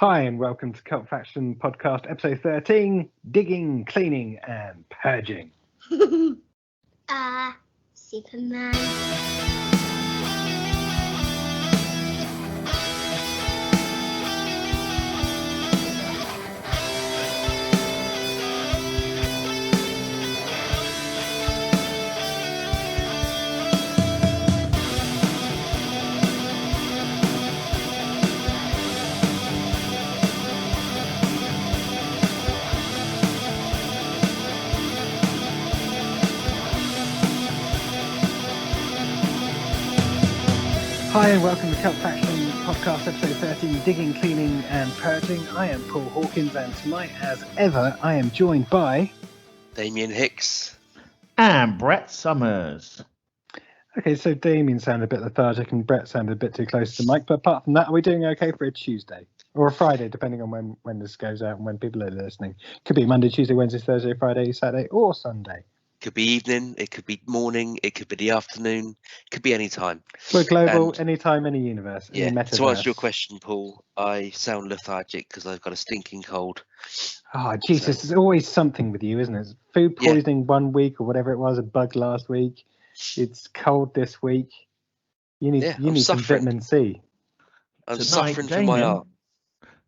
Hi, and welcome to Cult Faction Podcast, episode 13, Digging, Cleaning, and Purging. Superman. Hi, and welcome to Cult Faction Podcast, episode 13, Digging, Cleaning, and Purging. I am Paul Hawkins, and tonight, as ever, I am joined by... Damian Hicks. And Brett Summers. Okay, so Damian sounded a bit lethargic and Brett sounded a bit too close to the mic, but apart from that, are we doing okay for a Tuesday? Or a Friday, depending on when this goes out and when people are listening. Could be Monday, Tuesday, Wednesday, Thursday, Friday, Saturday, or Sunday. Could be evening, it could be morning, it could be the afternoon, it could be any time. We're global, anytime, any universe. Yeah, any to answer your question, Paul, I sound lethargic because I've got a stinking cold. Oh, Jesus, there's always something with you, isn't it? Food poisoning one week or whatever it was, a bug last week. It's cold this week. You need some vitamin C. I'm suffering from my art.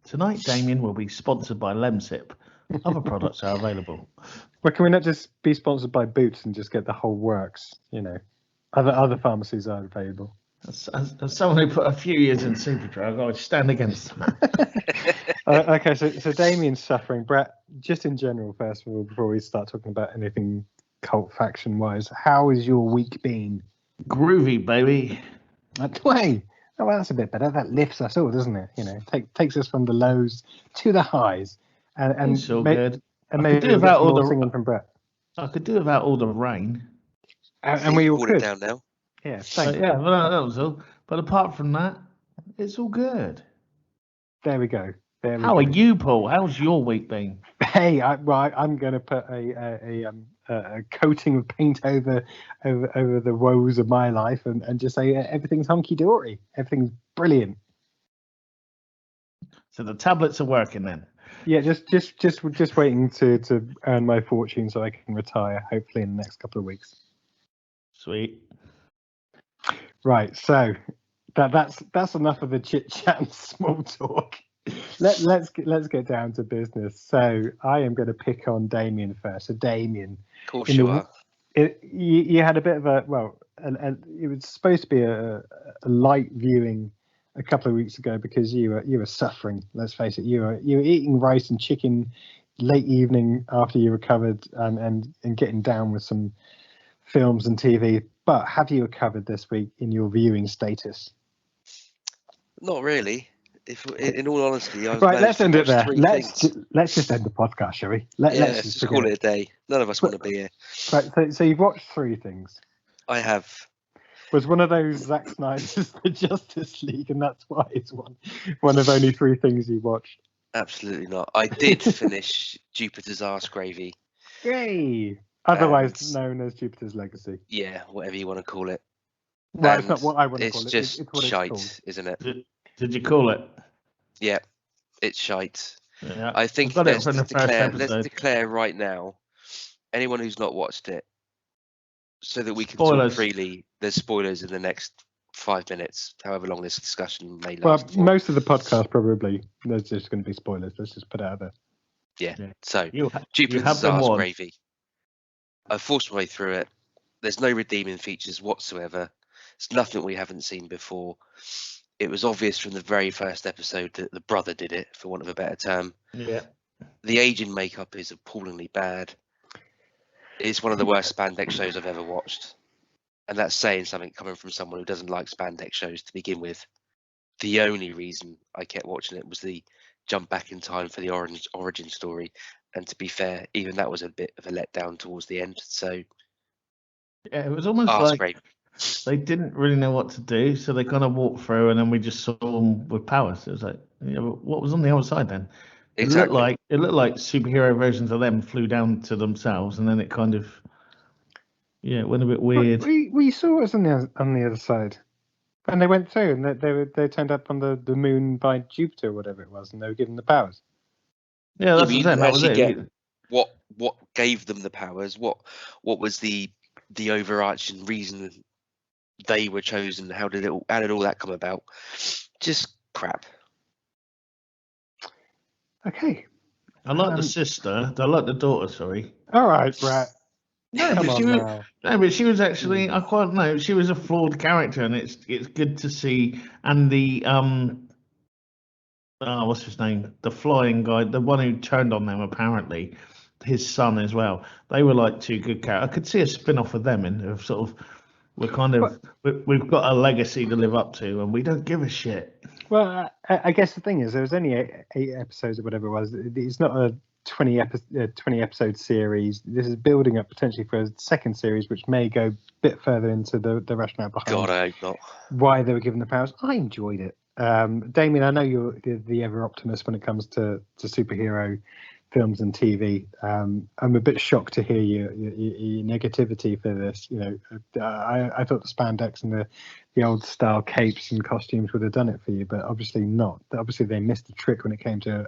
Tonight, Damian will be sponsored by Lemsip. Other products are available. Well, can we not just be sponsored by Boots and just get the whole works? You know, other pharmacies are available. As someone who put a few years in Superdrug, I would stand against them. Okay, so Damian's suffering. Brett, just in general, first of all, before we start talking about anything cult faction wise, how has your week been? Groovy, baby. Way. Oh, well, that's a bit better. That lifts us all, doesn't it? You know, takes us from the lows to the highs. And so good. And maybe do without all the singing from Brett. I could do without all the rain. And we all could. It down now. Yeah, yeah. Well, that was all. But apart from that, it's all good. There we go. How are you, Paul? How's your week been? Hey, I'm going to put a coating of paint over the woes of my life and just say everything's hunky dory. Everything's brilliant. So the tablets are working then. Yeah, just waiting to earn my fortune so I can retire, hopefully in the next couple of weeks. Sweet. Right, so that's enough of the chit chat and small talk. Let's get down to business. So I am going to pick on Damian first. So Damian, of course you are. You had a bit of it was supposed to be a light viewing a couple of weeks ago because you were suffering. Let's face it, you were eating rice and chicken late evening after you recovered and getting down with some films and TV. But have you recovered this week in your viewing status? Not really. If in all honesty, I've right. Let's end it there. Let's just end the podcast, shall we? Let's just call it a day. None of us want to be here. Right. So you've watched 3 things. I have. Was one of those Zack Snyder's The Justice League, and that's why it's one of only 3 things you watched? Absolutely not. I did finish Jupiter's Arse Gravy. Yay! Otherwise known as Jupiter's Legacy. Yeah, whatever you want to call it. Well, it's not what I want to call it. It's what shite, it's isn't it? Did you call it? Yeah, it's shite. Yeah. I think let's declare right now, anyone who's not watched it, so that we can talk freely. There's spoilers in the next 5 minutes, however long this discussion may last. Well, most of the podcast probably there's just going to be spoilers. Let's just put it out there. Yeah. So Jupiter's Arse Gravy. I forced my way through it. There's no redeeming features whatsoever. It's nothing we haven't seen before. It was obvious from the very first episode that the brother did it, for want of a better term. Yeah. The aging makeup is appallingly bad. It's one of the worst spandex shows I've ever watched. And that's saying something coming from someone who doesn't like spandex shows to begin with. The only reason I kept watching it was the jump back in time for the origin story. And to be fair, even that was a bit of a letdown towards the end. So yeah, it was almost like they didn't really know what to do, so they kind of walked through, and then we just saw them with powers. It was like, what was on the other side then? Exactly. It looked like superhero versions of them flew down to themselves, and then it kind of, it went a bit weird. We saw us on the other side. And they went through, and they turned up on the moon by Jupiter, or whatever it was, and they were given the powers. Yeah, that's you what didn't that was actually it. get what gave them the powers. What was the overarching reason they were chosen? How did all that come about? Just crap. Okay. I like the sister. I like the daughter. Sorry. All right, Brett. No, Come but on now. but she was actually. I quite know she was a flawed character, and it's good to see. And the what's his name? The flying guy, the one who turned on them, apparently, his son as well. They were like two good characters. I could see a spin-off of them, and of sort of we've got a legacy to live up to, and we don't give a shit. Well, I guess the thing is, there was only eight episodes or whatever it was. It's not a 20 episode series. This is building up potentially for a second series, which may go a bit further into the rationale behind God, I hope not. Why they were given the powers. I enjoyed it. Damian, I know you're the ever optimist when it comes to superhero films and TV. I'm a bit shocked to hear your negativity for this. You know, I thought the spandex and the old style capes and costumes would have done it for you, but obviously not. Obviously, they missed the trick when it came to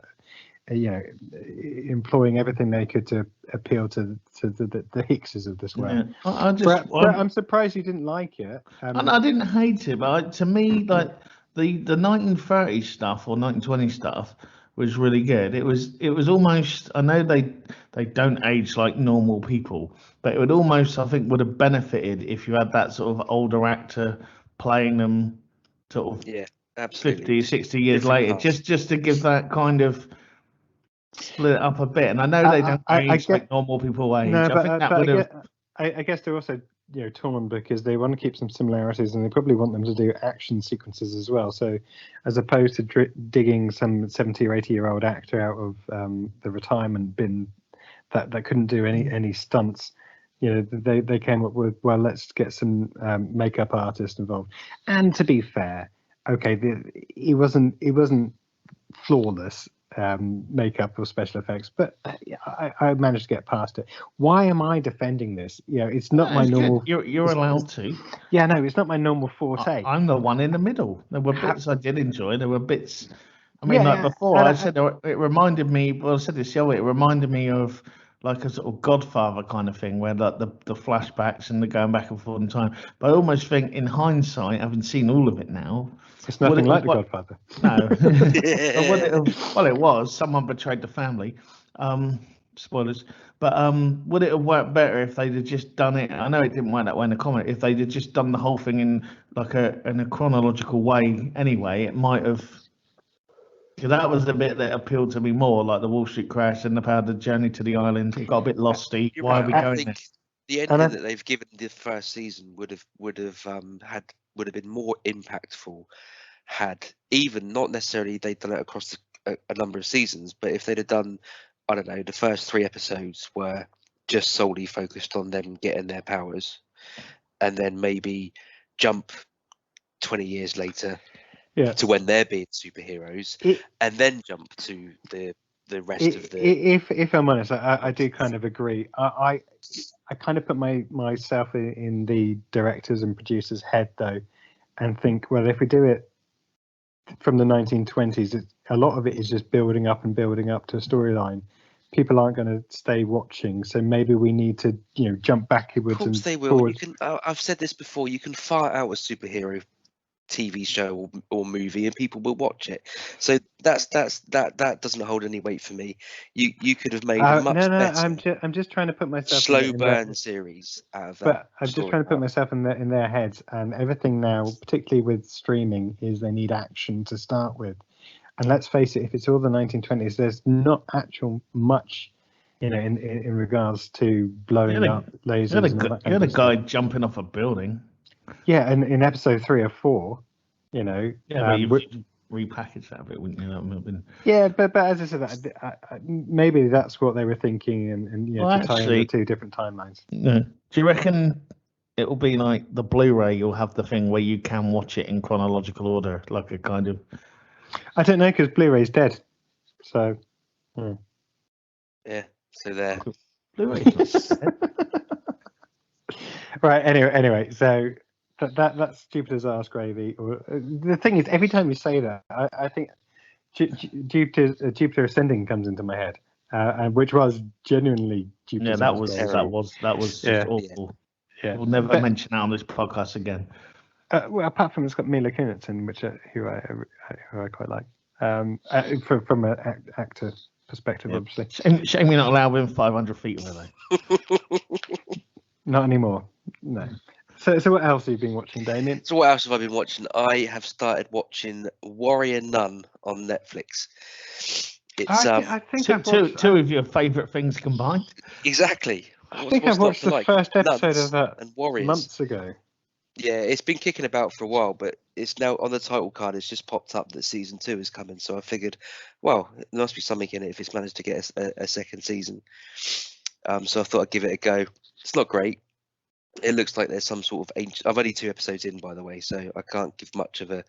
employing everything they could to appeal to the Hickses of this world. Yeah. Brett, I'm surprised you didn't like it. I didn't hate it, but to me, like the 1930s stuff or 1920s stuff was really good. It was almost. I know they don't age like normal people, but it would almost, I think, would have benefited if you had that sort of older actor playing them, sort of absolutely. 50, 60 years later, just to give that kind of split it up a bit. And I know they don't age like normal people age. No, I think that would have. I guess they're also torn because they want to keep some similarities, and they probably want them to do action sequences as well. So, as opposed to digging some 70 or 80-year-old actor out of the retirement bin that couldn't do any stunts, they came up with, well, let's get some makeup artists involved. And to be fair, okay, it wasn't flawless makeup or special effects, but I managed to get past it. Why am I defending this? It's not my normal. You're allowed to. Yeah, no, it's not my normal forte. I'm the one in the middle. There were bits I did enjoy. There were bits. I mean, before I said it reminded me. Well, I said this the other way. It reminded me of like a sort of Godfather kind of thing, where like the flashbacks and the going back and forth in time. But I almost think, in hindsight, having seen all of it now, it's nothing like the Godfather. No. Well, it was. Someone betrayed the family. Spoilers. But would it have worked better if they'd have just done it? I know it didn't work that way in the comic. If they'd have just done the whole thing in like in a chronological way anyway, it might have. Because that was the bit that appealed to me more, like the Wall Street crash and the journey to the island. It got a bit losty. Why are we going there? The ending that they've given the first season would have been more impactful had, even not necessarily they'd done it across a number of seasons, but if they'd have done, I don't know, the first 3 episodes were just solely focused on them getting their powers, and then maybe jump 20 years later to when they're being superheroes, and then jump to the rest of the. If I'm honest, I do kind of agree. I kind of put myself in the directors and producers' head though, and think, well, if we do it from the 1920s, a lot of it is just building up to a storyline. People aren't going to stay watching, so maybe we need to jump backwards. Of course they will. Forward. I've said this before. You can fire out a superhero TV show or movie and people will watch it, so that doesn't hold any weight for me. You could have made a much better. I'm just trying to put myself slow burn series out of that. But I'm just trying to put myself in their heads, and everything now, particularly with streaming, is they need action to start with. And let's face it, if it's all the 1920s, there's not much in regards to blowing up lasers. You had a guy jumping off a building. Yeah, and in episode 3 or 4, but you repackaged that a bit, wouldn't you? That would have been. Yeah, but as I said, maybe that's what they were thinking, and to tie in the 2 different timelines. No. Do you reckon it will be like the Blu-ray? You'll have the thing where you can watch it in chronological order, like a kind of. I don't know, because Blu-ray's dead. So. Yeah. So there. Blu-ray's not dead. Right. Anyway, so that's Jupiter's arse gravy. Or the thing is, every time you say that, I think Jupiter Ascending comes into my head, and which was genuinely Jupiter's Yeah, arse gravy. that was just Yeah. awful. Yeah. We'll never But- mention it on this podcast again. Well, apart from it's got Mila Kunis in, who I quite like. From an actor perspective, Yeah. obviously. Shame we're not allowed within 500 feet of her, though. Not anymore. No. So what else have you been watching, Damian? So what else have I been watching? I have started watching Warrior Nun on Netflix. It's I think I've watched, Two of your favourite things combined. exactly. I think I've watched the first episode Nuns of that and Warriors. months ago. Yeah, it's been kicking about for a while, but it's now on the title card. It's just popped up that season 2 is coming. So I figured, well, there must be something in it if it's managed to get a second season. So I thought I'd give it a go. It's not great. It looks like there's some sort of ancient. I've only 2 episodes in, by the way, so I can't give much of a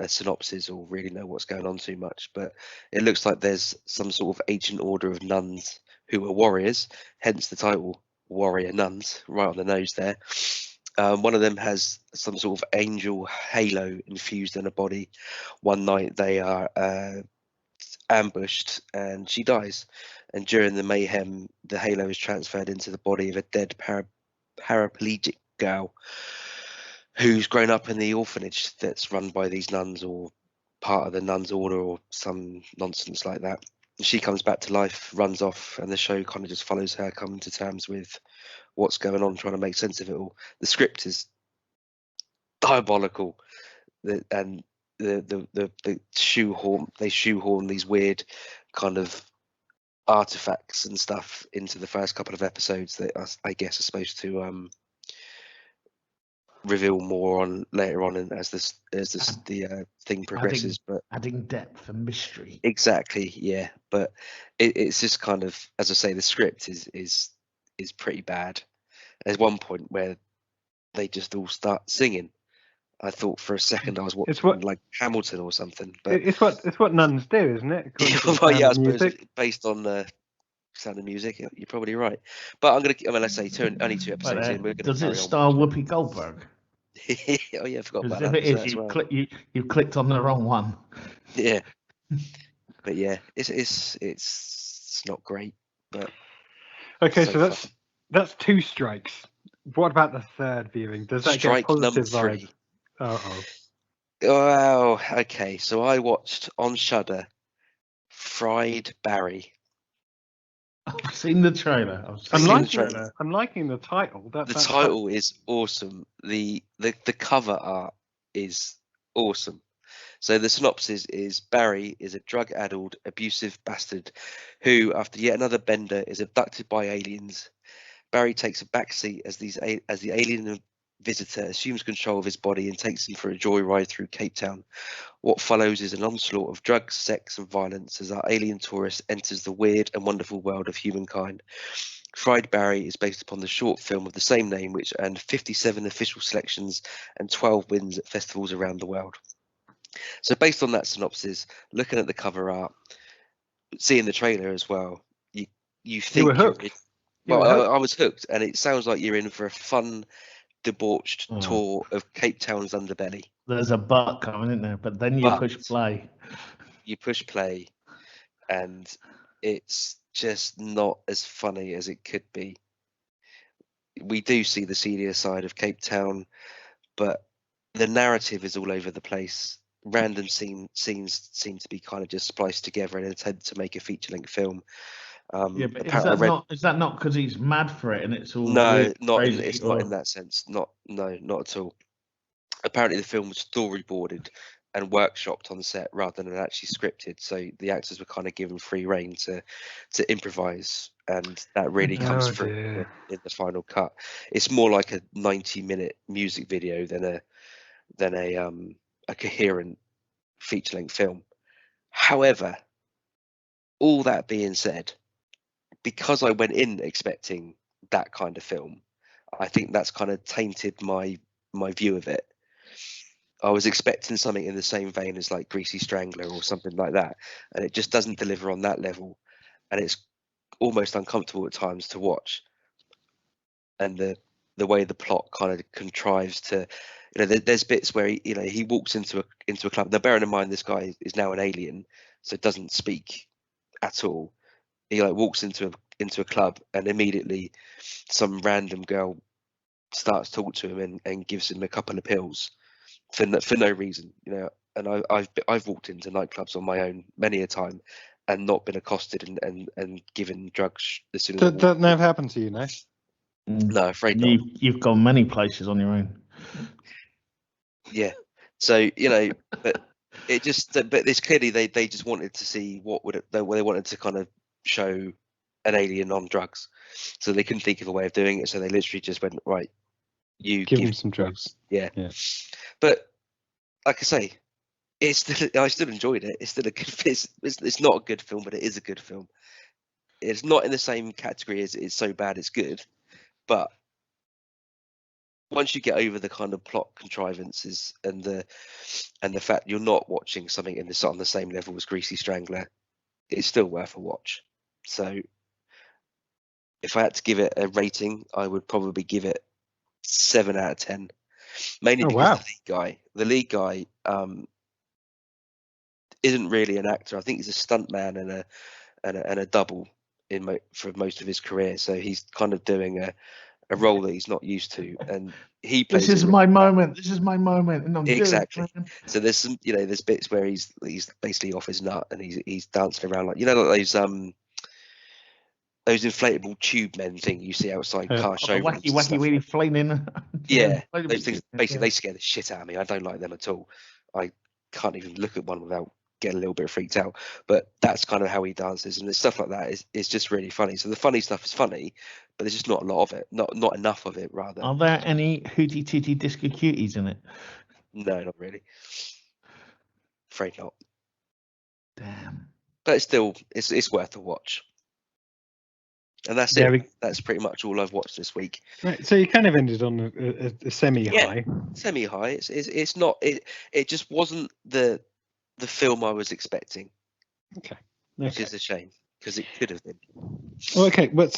synopsis or really know what's going on too much. But it looks like there's some sort of ancient order of nuns who are warriors, hence the title Warrior Nuns, right on the nose there. One of them has some sort of angel halo infused in her body. One night they are ambushed and she dies. And during the mayhem, the halo is transferred into the body of a dead paraplegic girl who's grown up in the orphanage that's run by these nuns or part of the nuns' order or some nonsense like that. She comes back to life, runs off, and the show kind of just follows her coming to terms with what's going on, trying to make sense of it all. The script is diabolical, and the shoehorn these weird kind of artifacts and stuff into the first couple of episodes that I guess are supposed to reveal more on later on and as the thing progresses, but adding depth and mystery. Exactly, yeah. But it's just kind of, as I say, the script is pretty bad. There's one point where they just all start singing. I thought for a second I was watching like Hamilton or something. But it's what nuns do, isn't it? well, yeah, I suppose based on the Sound of Music, you're probably right. But let's say only 2 episodes in. We're gonna does it star Whoopi Goldberg? Oh yeah, I forgot about that. If it is, you've clicked on the wrong one. Yeah, but yeah, it's not great. But okay, so that's 2 strikes. What about the third viewing? Does that strike get a positive number 3? vibe? Oh. Wow. Okay, so I watched on Shudder Fried Barry. I've seen the trailer. I'm liking the title. The title is awesome. The cover art is awesome. So the synopsis is Barry is a drug-addled, abusive bastard who, after yet another bender, is abducted by aliens. Barry takes a backseat as the alien visitor assumes control of his body and takes him for a joyride through Cape Town. What follows is an onslaught of drugs, sex, and violence as our alien tourist enters the weird and wonderful world of humankind. Fried Barry is based upon the short film of the same name, which earned 57 official selections and 12 wins at festivals around the world. So based on that synopsis, looking at the cover art, seeing the trailer as well, you think you were hooked. I was hooked, and it sounds like you're in for a fun, debauched tour of Cape Town's underbelly. There's a butt coming in there, but then you push play. You push play, and it's just not as funny as it could be. We do see the seedier side of Cape Town, but the narrative is all over the place. Random scenes seem to be kind of just spliced together in an attempt to make a feature-length film. Yeah, but is that not because he's mad for it and it's all it's not in that sense. Not at all. Apparently the film was storyboarded and workshopped on set rather than actually scripted, so the actors were kind of given free rein to improvise, and that really comes through in the final cut. It's more like a 90-minute music video than a coherent feature-length film. However, all that being said, because I went in expecting that kind of film, I think that's kind of tainted my view of it. I was expecting something in the same vein as like Greasy Strangler or something like that, and it just doesn't deliver on that level, and it's almost uncomfortable at times to watch. And the way the plot kind of contrives to, there's bits where he walks into a club. Now, bearing in mind this guy is now an alien, so doesn't speak at all. He walks into a club, and immediately some random girl starts talking to him and gives him a couple of pills for no reason, And I've walked into nightclubs on my own many a time and not been accosted and given drugs as soon as That never happened to you, no? No, afraid not. You've gone many places on your own. Yeah. So but it just but it's clearly they just wanted to see they wanted to kind of show an alien on drugs, so they couldn't think of a way of doing it, so they literally just went, right, you give him some drugs. Yeah. But like I say, I still enjoyed it. It's still a good it's not a good film, but it is a good film. It's not in the same category as it's so bad it's good, but once you get over the kind of plot contrivances and the fact you're not watching something on the same level as Greasy Strangler, it's still worth a watch. So if I had to give it a rating, I would probably give it 7 out of 10. Mainly because the lead guy isn't really an actor. I think he's a stuntman and a double for most of his career. So he's kind of doing a role that he's not used to, and he plays. This is my moment. This is my moment, and I'm exactly. Doing it, so there's some, there's bits where he's basically off his nut, and he's dancing around like those inflatable tube men thing you see outside car showrooms. Wacky, really flaming. Yeah, those things basically they scare the shit out of me. I don't like them at all. I can't even look at one without getting a little bit freaked out. But that's kind of how he dances, and stuff like that is just really funny. So the funny stuff is funny, but there's just not a lot of it. Not enough of it, rather. Are there any hooty tooty disco cuties in it? No, not really. Afraid not. Damn. But it's still it's worth a watch. And that's it. That's pretty much all I've watched this week. Right, so you kind of ended on a semi-high. Yeah, semi-high. It's not. It just wasn't the film I was expecting. Okay. Which is a shame, because it could have been. Well, okay. Well,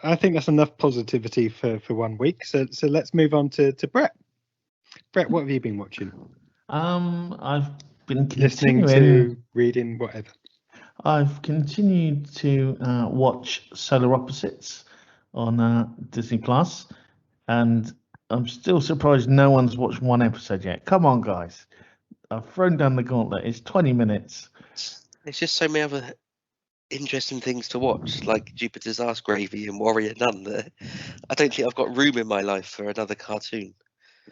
I think that's enough positivity for 1 week. So let's move on to Brett. Brett, what have you been watching? I've been listening to, reading, whatever. I've continued to watch Solar Opposites on Disney Plus, and I'm still surprised no one's watched one episode yet. Come on, guys. I've thrown down the gauntlet. It's 20 minutes. There's just so many other interesting things to watch, like Jupiter's Arse Gravy and Warrior Nun. I don't think I've got room in my life for another cartoon.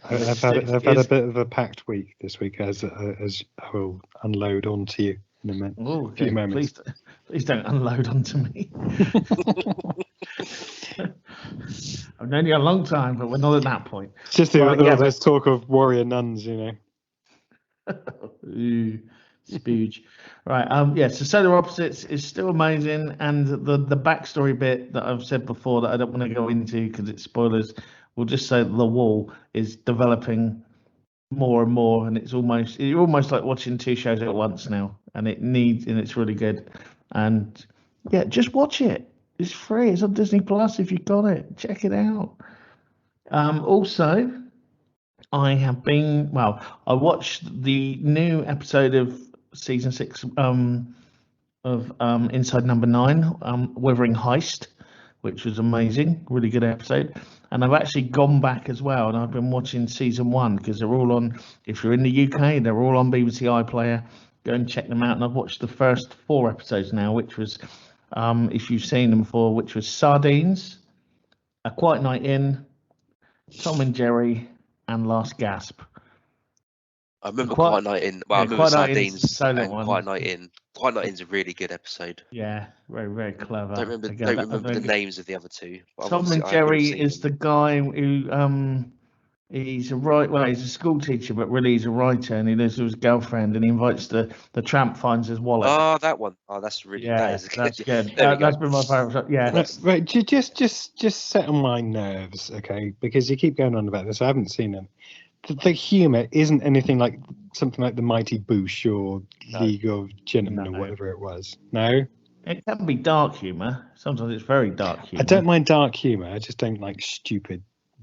I've had a bit of a packed week this week, as I will unload onto you in a few moments. Please don't unload onto me. I've known you a long time, but we're not at that point. Just there's talk of Warrior Nuns, Ooh, spooge. Right. So Solar Opposites is still amazing, and the backstory bit that I've said before that I don't want to go into because it's spoilers. We'll just say the wall is developing more and more, and it's almost like watching 2 shows at once now, and it's really good. And yeah, just watch it. It's free. It's on Disney Plus if you got it. Check it out. Also, I watched the new episode of season 6 of Inside Number 9, Withering Heist, which was amazing, really good episode. And I've actually gone back as well, and I've been watching season 1 because they're all on. If you're in the UK, they're all on BBC iPlayer. Go and check them out. And I've watched the first 4 episodes now, which was, if you've seen them before, which was Sardines, A Quiet Night In, Tom and Jerry, and Last Gasp. I remember Quiet Night In. Well, I remember Sardines and Quiet Night In. Quiet Night In's a really good episode. Yeah, very, very clever. I don't remember the names of the other 2. Tom and Jerry is the guy who he's he's a school teacher, but really he's a writer, and he lives with his girlfriend, and he invites the tramp, finds his wallet. Oh, that one. Oh, that's really that's good. That's been my favourite. Yeah. Right, just set on my nerves, okay? Because you keep going on about this. I haven't seen them. The humour isn't anything like something like the Mighty Boosh or League of Gentlemen or whatever it was. No? It can be dark humour. Sometimes it's very dark humour. I don't mind dark humour. I just don't like stupid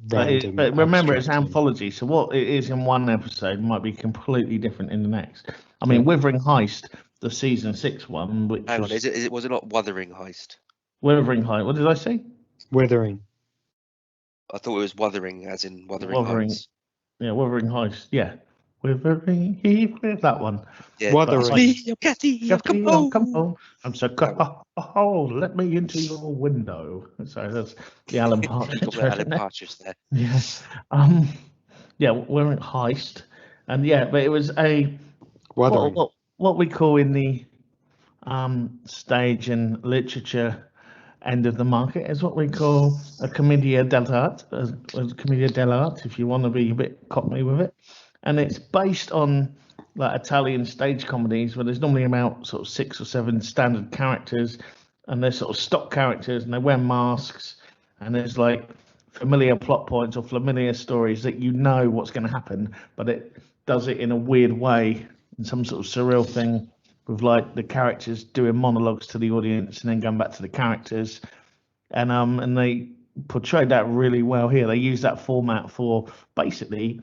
random. But remember, it's abstract thing. anthology, so what it is in one episode might be completely different in the next. I mean, Yeah. Withering Heist, the season 6 one, which Hang was on, was it not Wuthering Heist? Withering Heist. What did I say? Withering. I thought it was Wuthering, as in Wuthering Wuthering. Heights. Yeah, Withering Heist. Yeah, Withering Heath. That one. Yeah, Wuthering. it's me, your Cathy, I've come home. Come home. I'm so let me into your window. Sorry, that's the Alan Partridge. Got Alan version there. Partridge there. Yeah. Yeah, we're in Heist, and yeah, but it was a Wuthering. what we call in the stage and literature end of the market is what we call a commedia dell'arte, a commedia dell'arte, if you want to be a bit cockney with it, and it's based on like Italian stage comedies where there's normally about sort of 6 or 7 standard characters, and they're sort of stock characters, and they wear masks, and there's like familiar plot points or familiar stories that you know what's going to happen, but it does it in a weird way, in some sort of surreal thing, with like the characters doing monologues to the audience and then going back to the characters, and they portrayed that really well here. They used that format for basically,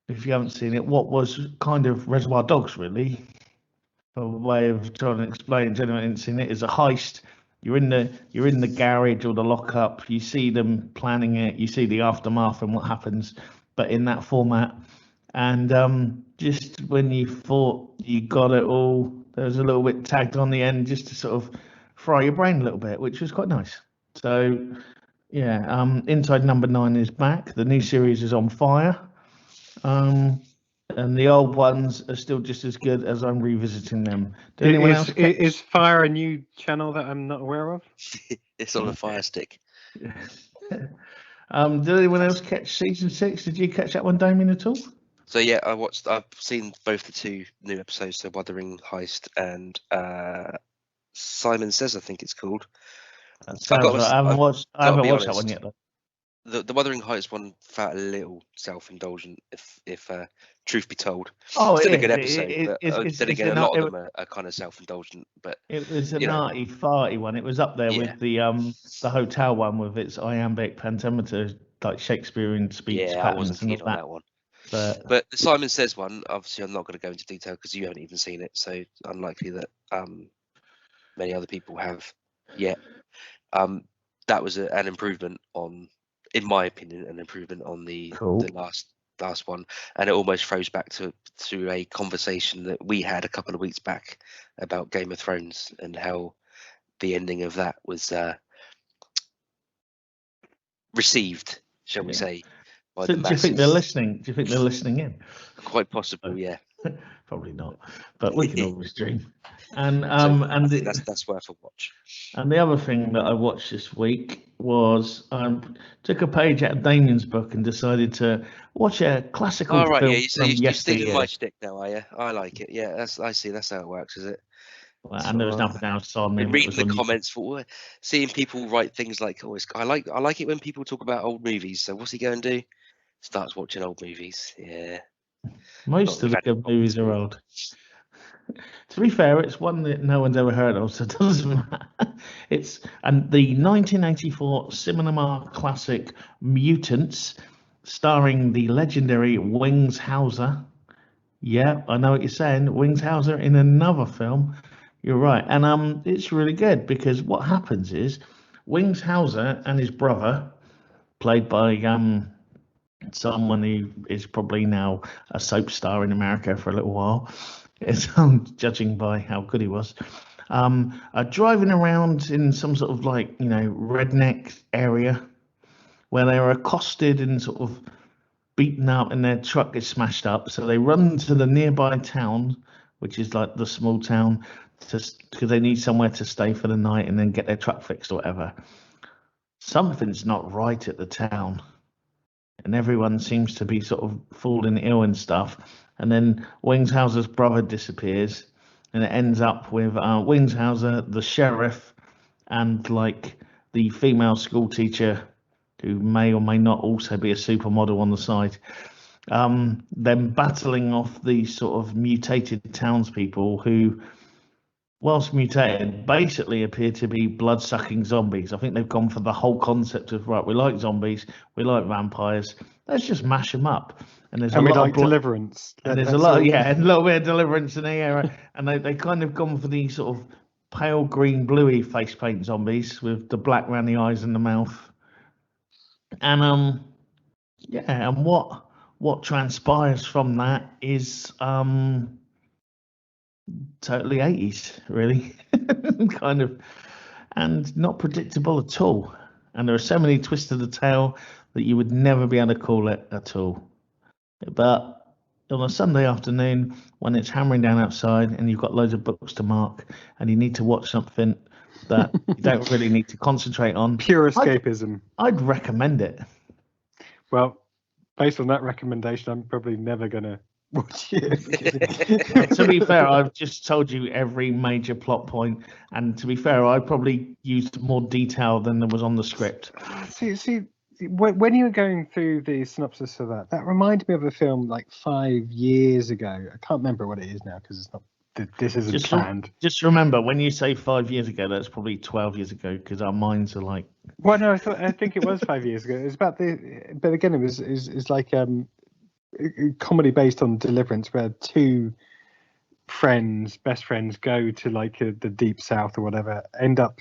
if you haven't seen it, what was kind of Reservoir Dogs, really. A way of trying to explain to anyone who hasn't seen it is a heist. You're in the garage or the lockup. You see them planning it. You see the aftermath and what happens, but in that format. And just when you thought you got it all, there was a little bit tagged on the end just to sort of fry your brain a little bit, which was quite nice. So yeah, Inside Number 9 is back. The new series is on fire. And the old ones are still just as good as I'm revisiting them. Did anyone else Is Fire a new channel that I'm not aware of? It's on a Fire Stick. did anyone else catch season 6? Did you catch that one, Damian, at all? So yeah, I've seen both the 2 new episodes, so Wuthering Heist and Simon Says, I think it's called. I haven't watched that one yet, though. The Wuthering Heights one felt a little self-indulgent, if truth be told. Oh, Still it a good is. episode, but then again, a lot of them are kind of self-indulgent. But it was an arty farty one. It was up there with the hotel one with its iambic pentameter, like Shakespearean speech patterns. I wasn't keen on that one. But the Simon Says one, obviously, I'm not going to go into detail because you haven't even seen it, so unlikely that many other people have yet. That was an improvement on, in my opinion, an improvement on the last one, and it almost throws back to a conversation that we had a couple of weeks back about Game of Thrones and how the ending of that was received, shall we say, by the masses. Do you think they're listening? Do you think they're listening in? Quite possible, yeah. Probably not, but we can always dream. And that's worth a watch. And the other thing that I watched this week was took a page out of Damian's book and decided to watch a classical film from yesteryear. You're stealing my shtick now, are you? I like it. Yeah, I see. That's how it works, is it? Well, and there was nothing else on. Reading the comments, seeing people write things like, "Oh, I like it when people talk about old movies." So what's he going to do? Starts watching old movies. Yeah. Most of the good movies are old. To be fair, it's one that no one's ever heard of, so it doesn't matter. It's the 1984 cinema classic Mutants, starring the legendary Wings Hauser. Yeah, I know what you're saying. Wings Hauser in another film. You're right, and it's really good because what happens is Wings Hauser and his brother, played by someone who is probably now a soap star in America for a little while, is judging by how good he was, are driving around in some sort of redneck area where they are accosted and sort of beaten up and their truck is smashed up. So they run to the nearby town, which is like the small town, because they need somewhere to stay for the night and then get their truck fixed or whatever. Something's not right at the town, and everyone seems to be sort of falling ill and stuff. And then Wings Hauser's brother disappears, and it ends up with Wings Hauser, the sheriff, and like the female school teacher, who may or may not also be a supermodel on the side, then battling off these sort of mutated townspeople who whilst mutated, basically appear to be blood-sucking zombies. I think they've gone for the whole concept of, right, we like zombies, we like vampires, let's just mash them up. And there's And a we lot like of Deliverance. and there's a lot, and a little bit of Deliverance in the air. And they kind of gone for these sort of pale green, bluey face paint zombies with the black around the eyes and the mouth. And and what transpires from that is totally 80s, really, kind of, and not predictable at all. And there are so many twists of the tail that you would never be able to call it at all. But on a Sunday afternoon, when it's hammering down outside and you've got loads of books to mark and you need to watch something that you don't really need to concentrate on, Pure escapism. I'd recommend it. Well, based on that recommendation, I'm probably never going to watch it. To be fair, I've just told you every major plot point, and to be fair, I probably used more detail than there was on the script. See, when you were going through the synopsis of that reminded me of a film like 5 years ago. I can't remember what it is now because it's not. This isn't planned. Just remember, when you say 5 years ago, that's probably 12 years ago because our minds are like. Well, no, I think it was 5 years ago. It was about but again, it's like a comedy based on Deliverance, where two best friends, go to like the deep south or whatever, end up,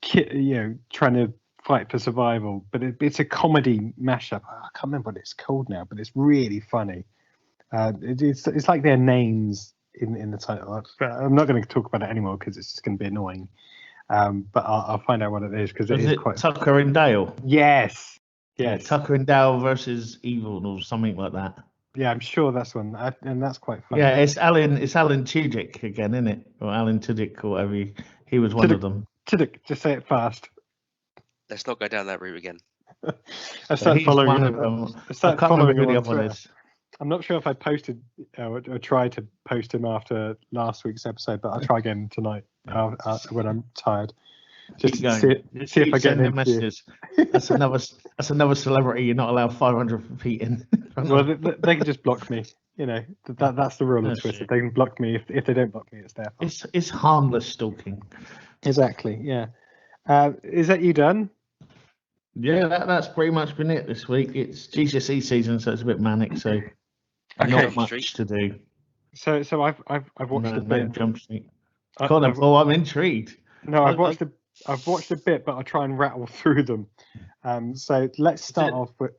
trying to fight for survival. But it's a comedy mashup. I can't remember what it's called now, but it's really funny. It's like their names in the title. I'm not going to talk about it anymore because it's just going to be annoying. But I'll find out what it is because it is quite. Tucker and Dale. Yes. Yeah, Tucker and Dale versus Evil or something like that. Yeah, I'm sure that's one, and that's quite funny. Yeah, it's Alan Tudyk again, isn't it? Or Alan Tudyk, or whatever. He was one of them. Tudyk, just say it fast. Let's not go down that route again. I started following one of them. I can't remember who the other one is. I'm not sure if I posted or tried to post him after last week's episode, but I'll try again tonight when I'm tired. Just to see if I get the messages. That's another celebrity you're not allowed 500 feet in. Well, they can just block me. That's the rule of Twitter. They can block me if they don't block me. It's their fault. It's harmless stalking. Exactly. Yeah. Is that you done? Yeah, that's pretty much been it this week. It's GCSE season, so it's a bit manic. So not much to do. So I've watched a bit. Jump Street. I'm intrigued. No, I've watched a bit, but I'll try and rattle through them. So let's start off with.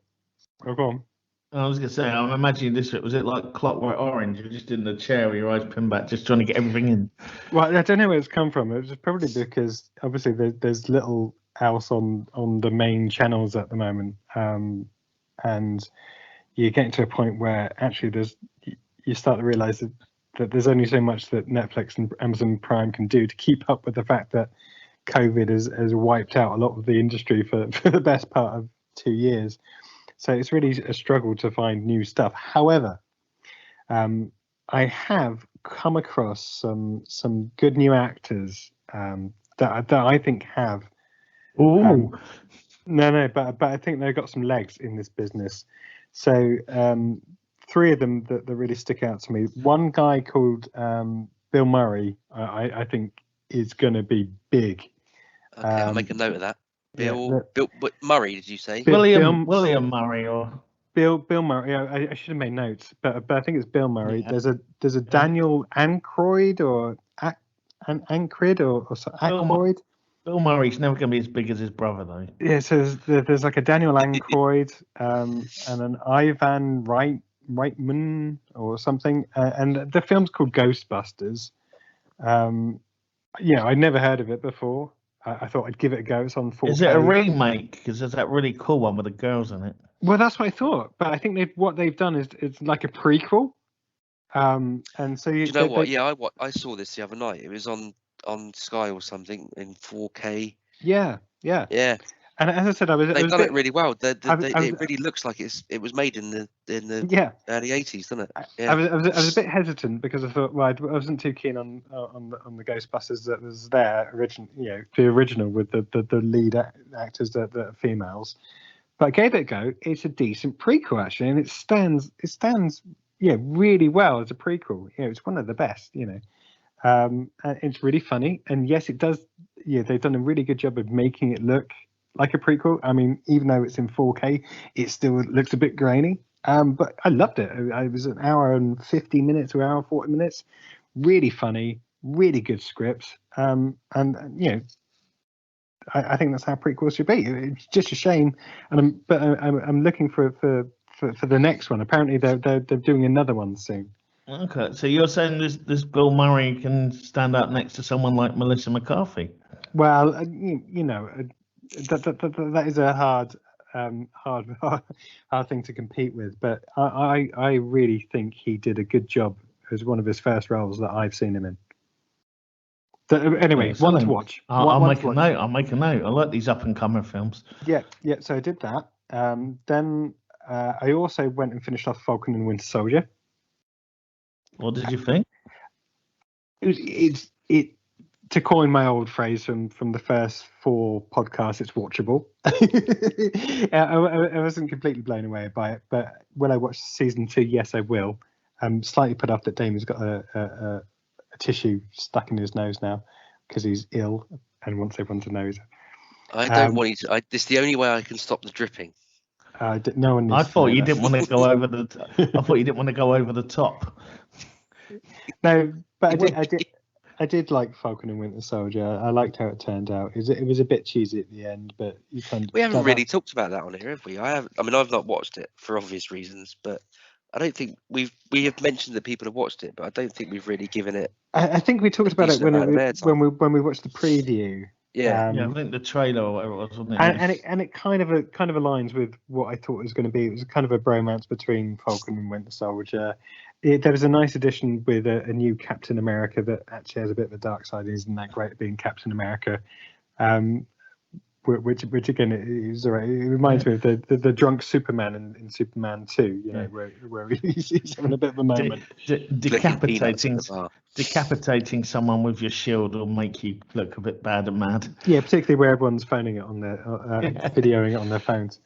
Oh, go on. I was going to say, I'm imagining this. Was it like Clockwork Orange? You're just in the chair with your eyes pinned back, just trying to get everything in. Well, I don't know where it's come from. It was probably because obviously there's little else on the main channels at the moment, and you're getting to a point where actually you start to realise that there's only so much that Netflix and Amazon Prime can do to keep up with the fact that COVID has wiped out a lot of the industry for the best part of 2 years. So it's really a struggle to find new stuff. However, I have come across some good new actors that I think have. Ooh. No, but I think they've got some legs in this business. So 3 of them that really stick out to me. One guy called Bill Murray, I think is going to be big. Okay, I'll make a note of that. Bill Murray, did you say? William Murray or Bill Murray? Yeah, I should have made notes, but I think it's Bill Murray. Yeah. There's a Daniel Aykroyd or Aykroyd or Aykroyd. Bill Murray's never going to be as big as his brother, though. Yeah, so there's like a Daniel Aykroyd and an Ivan Reitman or something, and the film's called Ghostbusters. I'd never heard of it before. I thought I'd give it a go. It's on 4K. Is it a remake? Because there's that really cool one with the girls in it. Well, that's what I thought. But I think what they've done is it's like a prequel. And so do you know what? Yeah, I saw this the other night. It was on Sky or something in 4K. Yeah. And as I said, they've done it really well. It really looks like it was made in the early 80s, doesn't it? Yeah. I was a bit hesitant because I thought, well, I wasn't too keen on the Ghostbusters that was there the original with the lead actors that are females. But I gave it a go. It's a decent prequel actually, and it stands really well as a prequel. It's one of the best. And it's really funny. And yes, it does. Yeah, they've done a really good job of making it look like a prequel. I mean, even though it's in 4K, it still looks a bit grainy. But I loved it. It was an hour and 50 minutes or hour and 40 minutes. Really funny, really good scripts. And I think that's how prequels should be. It's just a shame. And I'm looking for the next one. Apparently, they're doing another one soon. Okay, so you're saying this Bill Murray can stand up next to someone like Melissa McCarthy? Well, that is a hard thing to compete with. But I really think he did a good job as one of his first roles that I've seen him in. So, anyway, one to watch. I'll make a note. I like these up and coming films. Yeah. So I did that. Then I also went and finished off Falcon and Winter Soldier. What did you think? It to coin my old phrase from the first 4 podcasts, it's watchable. I wasn't completely blown away by it, but when I watched season 2, yes, I will. I'm slightly put off that Damian's got a tissue stuck in his nose now because he's ill and wants everyone to know. I don't want you to. It's the only way I can stop the dripping. No one. I thought you didn't want to go over the. I thought you didn't want to go over the top. No, but I did like Falcon and Winter Soldier. I liked how it turned out. It was a bit cheesy at the end, but we haven't really talked about that on here, have we? I mean, I've not watched it for obvious reasons, but I don't think we have mentioned that people have watched it, but I don't think we've really given it. I think we talked about it when we watched the preview. Yeah, I think the trailer or whatever it was, wasn't it? And it kind of aligns with what I thought it was going to be. It was kind of a bromance between Falcon and Winter Soldier. There was a nice addition with a new Captain America that actually has a bit of a dark side. Isn't that great being Captain America? Which again is alright. It reminds me of the drunk Superman in Superman 2, where he's having a bit of a moment. Decapitating someone with your shield will make you look a bit bad and mad. Yeah, particularly where everyone's phoning it on their videoing it on their phones.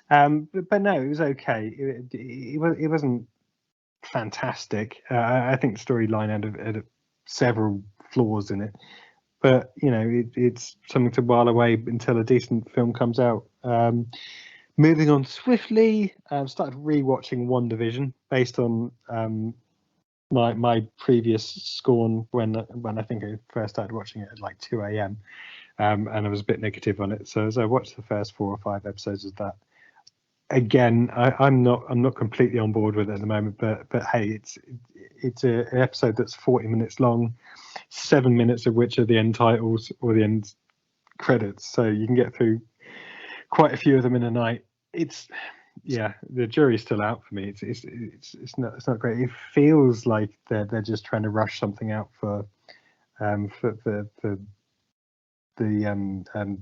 But no, it was okay. It wasn't fantastic. I think the storyline had several flaws in it. But, it's something to while away until a decent film comes out. Moving on swiftly, started rewatching WandaVision based on my previous scorn when I think I first started watching it at like 2 a.m. And I was a bit negative on it. So as I watched the first 4 or 5 episodes of that, again, I'm not completely on board with it at the moment. But hey, it's an episode that's 40 minutes long. 7 minutes of which are the end titles or the end credits, so you can get through quite a few of them in a night. The jury's still out for me. It's not great. It feels like they're just trying to rush something out for the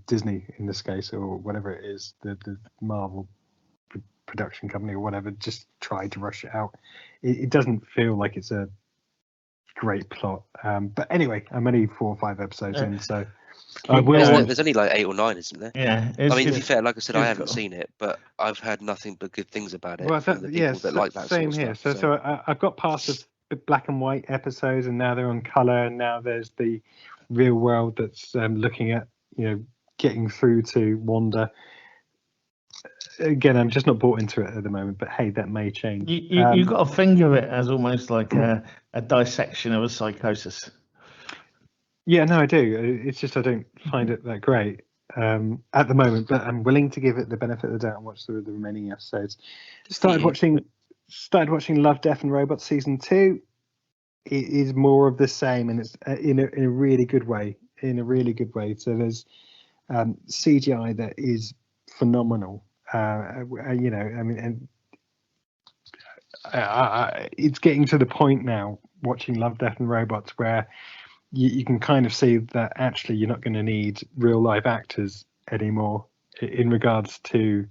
Disney in this case, or whatever it is, the Marvel production company or whatever, just tried to rush it out. It doesn't feel like it's a great plot, but anyway, I'm only 4 or 5 episodes in, so there's only like 8 or 9, isn't there? Yeah, I mean, to be fair, like I said, I haven't seen it, but I've heard nothing but good things about it from the people that like that same sort of here. stuff. So I've got past the black and white episodes, and now they're on color, and now there's the real world that's looking at getting through to Wanda. Again, I'm just not bought into it at the moment, but hey, that may change. You got to think of it as almost like a dissection of a psychosis. Yeah, no, I do. It's just I don't find it that great at the moment, but I'm willing to give it the benefit of the doubt and watch the remaining episodes. Started watching Love, Death and Robots season 2. It is more of the same, and it's in a really good way. So there's CGI that is phenomenal. It's getting to the point now, watching Love, Death and Robots, where you can kind of see that actually you're not going to need real life actors anymore in regards to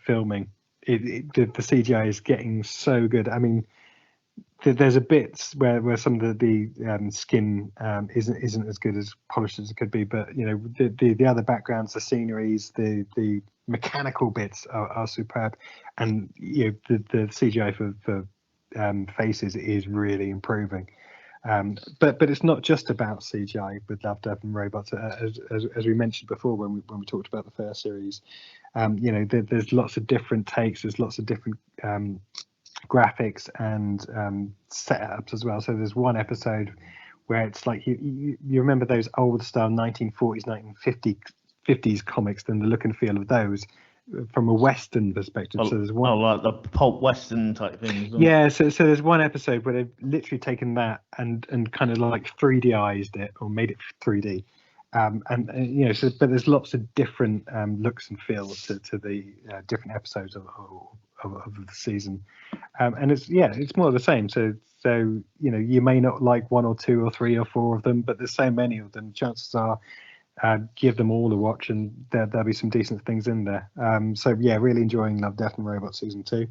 filming. The CGI is getting so good. I mean, there's a bit where some of the skin isn't as good as polished as it could be, but the other backgrounds, the sceneries, the mechanical bits are superb, and the CGI for faces is really improving. But it's not just about CGI with Love, Death and Robots, as we mentioned before when we talked about the first series. There's lots of different takes. There's lots of different graphics and setups as well. So there's one episode where it's like you remember those old style 1940s, 1950s comics, then the look and feel of those from a Western perspective. So there's one, like the pulp Western type thing. Yeah, so there's one episode where they've literally taken that and kind of like 3D'ized it or made it 3D. But there's lots of different looks and feels to the different episodes of the season, and it's more of the same. So you may not like one or two or three or four of them, but there's so many of them. Chances are, give them all a watch, and there'll be some decent things in there. Really enjoying Love, Death and Robots season 2.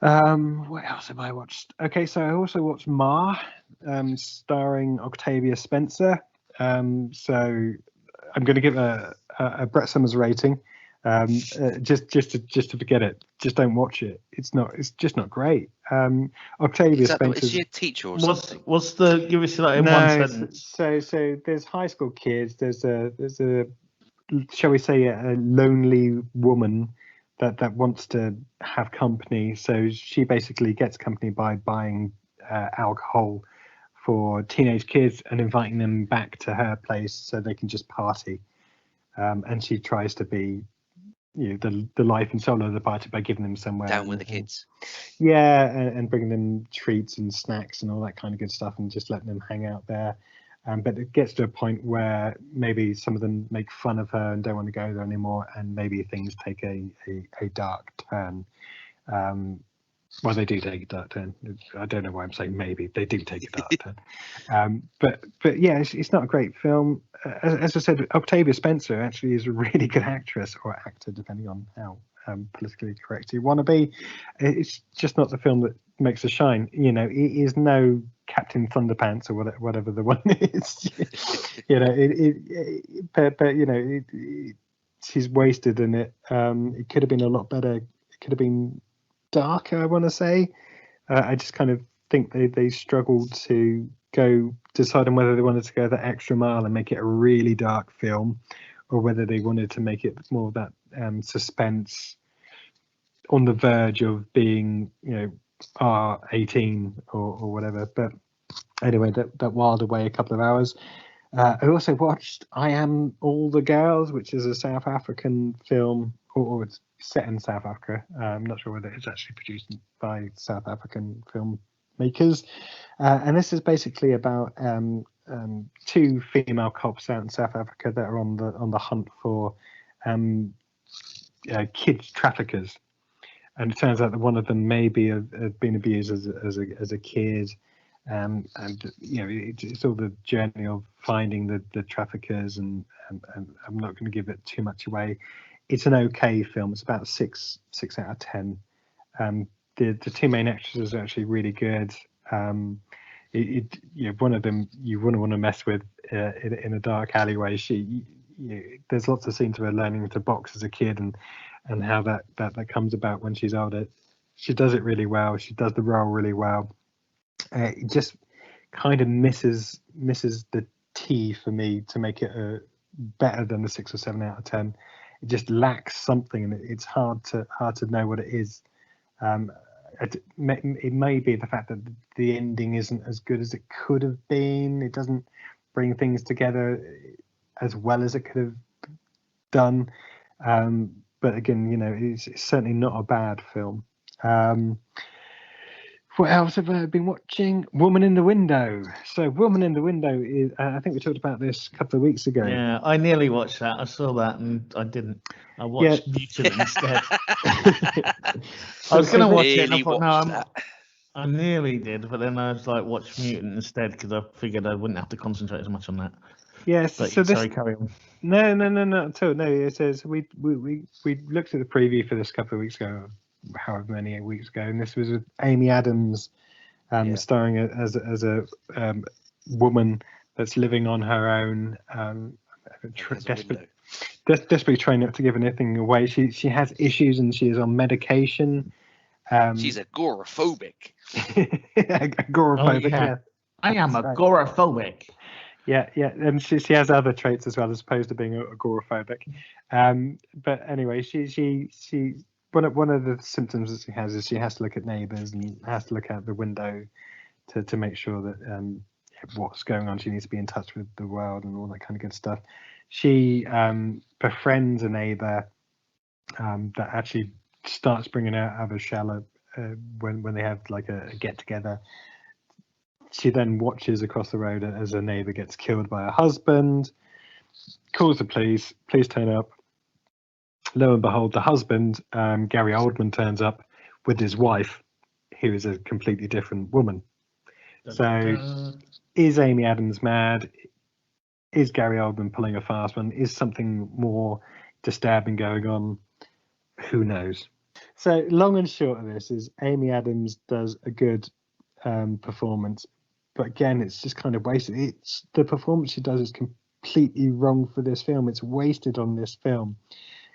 What else have I watched? Okay, so I also watched Ma, starring Octavia Spencer. So I'm going to give a Brett Summers rating. Just to forget it. Just don't watch it. It's just not great. Octavia Spencer. Is she a teacher or something? What's the give us like in one sentence? So there's high school kids. There's a shall we say a lonely woman that wants to have company. So she basically gets company by buying alcohol for teenage kids and inviting them back to her place so they can just party. And she tries to be, the life and soul of the party by giving them somewhere down with the kids. And bringing them treats and snacks and all that kind of good stuff, and just letting them hang out there. But it gets to a point where maybe some of them make fun of her and don't want to go there anymore, and maybe things take a dark turn. Well, they do take a dark turn. I don't know why I'm saying maybe. They do take a dark turn. But yeah, it's not a great film. As I said, Octavia Spencer actually is a really good actress or actor, depending on how politically correct you want to be. It's just not the film that makes her shine. It is no Captain Thunderpants or whatever the one is. She's wasted in it. It could have been a lot better. It could have been darker, I want to say. I just kind of think they struggled to decide on whether they wanted to go that extra mile and make it a really dark film, or whether they wanted to make it more of that suspense on the verge of being, R18 or whatever. But anyway, that whiled away a couple of hours. I also watched I Am All the Girls, which is a South African film, or it's set in South Africa. I'm not sure whether it's actually produced by South African filmmakers. And this is basically about two female cops out in South Africa that are on the hunt for kids traffickers. And it turns out that one of them maybe had been abused as a kid. And it's all the journey of finding the traffickers, and I'm not going to give it too much away. It's an okay film. It's about 6 out of 10. The two main actresses are actually really good. One of them you wouldn't want to mess with in a dark alleyway. There's lots of scenes of her learning to box as a kid, and how that comes about when she's older. She does it really well. She does the role really well. It just kind of misses the T for me to make it better than the 6 or 7 out of 10. It just lacks something, and it's hard to know what it is. It may be the fact that the ending isn't as good as it could have been. It doesn't bring things together as well as it could have done. But again, it's certainly not a bad film. What else have I been watching? Woman in the Window. So Woman in the Window is, I think we talked about this a couple of weeks ago. Yeah, I nearly watched that. I saw that and I didn't. I watched Mutant instead. I was going to watch it and I thought, no, I nearly did, but then I was like, watch Mutant instead because I figured I wouldn't have to concentrate as much on that. Yes. But, so sorry, carry on. No, at all. No, it says we looked at the preview for this a couple of weeks ago, however many weeks ago, and this was with Amy Adams starring as a woman that's living on her own, desperately trying not to give anything away. She has issues and she is on medication. She's agoraphobic. Agoraphobic. I am That's right. agoraphobic. Yeah, and she has other traits as well, as opposed to being agoraphobic. But anyway, she one of the symptoms that she has is she has to look at neighbours and has to look out the window to make sure that what's going on. She needs to be in touch with the world and all that kind of good stuff. She befriends a neighbour that actually starts bringing her out of a shell when they have like a get together. She then watches across the road as her neighbour gets killed by her husband, calls the police turn up. Lo and behold, the husband, Gary Oldman, turns up with his wife, who is a completely different woman. So is Amy Adams mad? Is Gary Oldman pulling a fast one? Is something more disturbing going on? Who knows? So long and short of this is Amy Adams does a good performance. But again, it's just kind of wasted. It's the performance she does is completely wrong for this film. It's wasted on this film.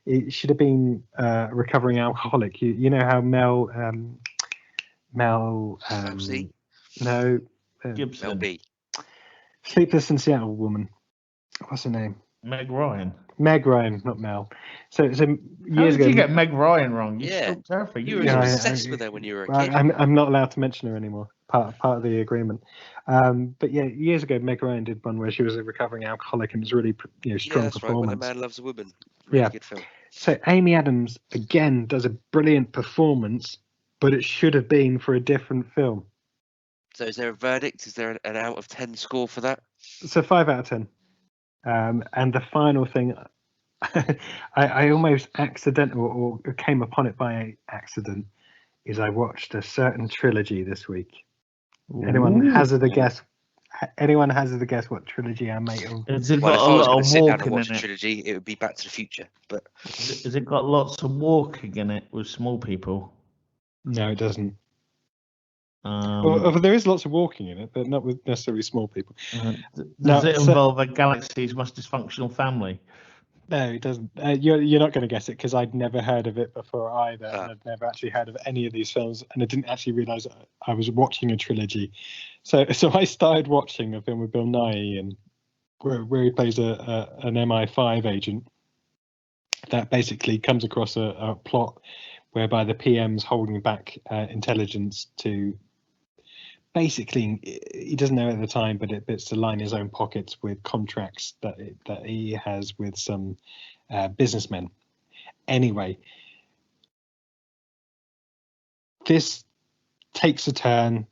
It should have been a recovering alcoholic. You know how Mel C? no Gibson. Mel B. Sleepless in Seattle woman. What's her name? Meg Ryan. Meg Ryan, not Mel. So How years did ago. you get Meg Ryan wrong? You Yeah. talked her for You were years. obsessed with her when you were a kid. I'm not allowed to mention her anymore. Part of the agreement. But yeah, years ago, Meg Ryan did one where she was a recovering alcoholic and it was really strong That's right. performance. When a Man Loves a Woman. Really good film. So Amy Adams again does a brilliant performance, but it should have been for a different film. So is there a verdict? Is there an out of 10 score for that? So 5 out of 10. And the final thing, I almost accidental or came upon it by accident, is I watched a certain trilogy this week. Anyone hazard a guess? Anyone hazard a guess what trilogy I might have? Has it Well, if got I a was lot going of to sit down and walking watch in a it? trilogy, it would be Back to the Future. But Has it got lots of walking in it with small people? No, it doesn't. Well, there is lots of walking in it, but not with necessarily small people. Does it involve a galaxy's most dysfunctional family? No, it doesn't. You're not going to guess it because I'd never heard of it before either. And I'd never actually heard of any of these films, and I didn't actually realise I was watching a trilogy. So I started watching a film with Bill Nighy, and where he plays an MI5 agent that basically comes across a plot whereby the PM's holding back intelligence to. Basically, he doesn't know at the time, but it's to line his own pockets with contracts that he has with some businessmen. Anyway, this takes a turn.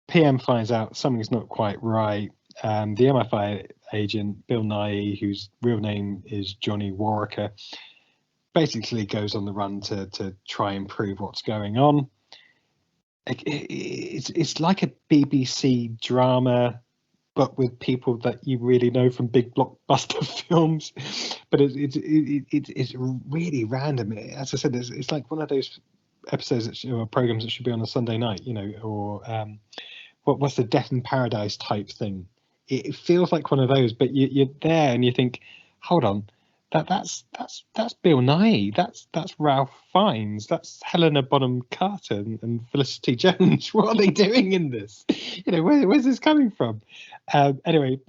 PM finds out something's not quite right. The MI5 agent, Bill Nighy, whose real name is Johnny Worricker, basically goes on the run to try and prove what's going on. It's like a BBC drama, but with people that you really know from big blockbuster films. But it's really random. As I said, it's like one of those episodes or programs that should be on a Sunday night, or what's the Death in Paradise type thing. It feels like one of those, but you're there and you think, hold on. That's Bill Nighy. That's Ralph Fiennes. That's Helena Bonham Carter and Felicity Jones. What are they doing in this? Where's this coming from? Anyway,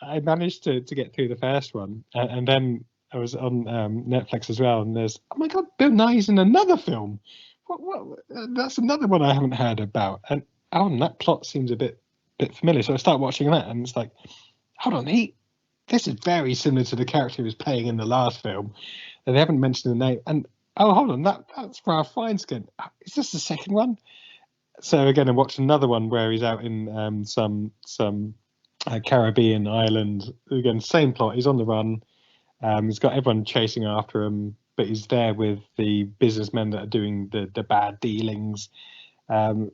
I managed to get through the first one, and then I was on Netflix as well. And there's, oh my God, Bill Nighy's in another film. What? That's another one I haven't heard about. And that plot seems a bit familiar. So I start watching that, and it's like, hold on, this is very similar to the character he was playing in the last film. And they haven't mentioned the name. And hold on, that's Ralph Fiennes again. Is this the second one? So again, I watched another one where he's out in some Caribbean island. Again, same plot. He's on the run. He's got everyone chasing after him, but he's there with the businessmen that are doing the bad dealings. And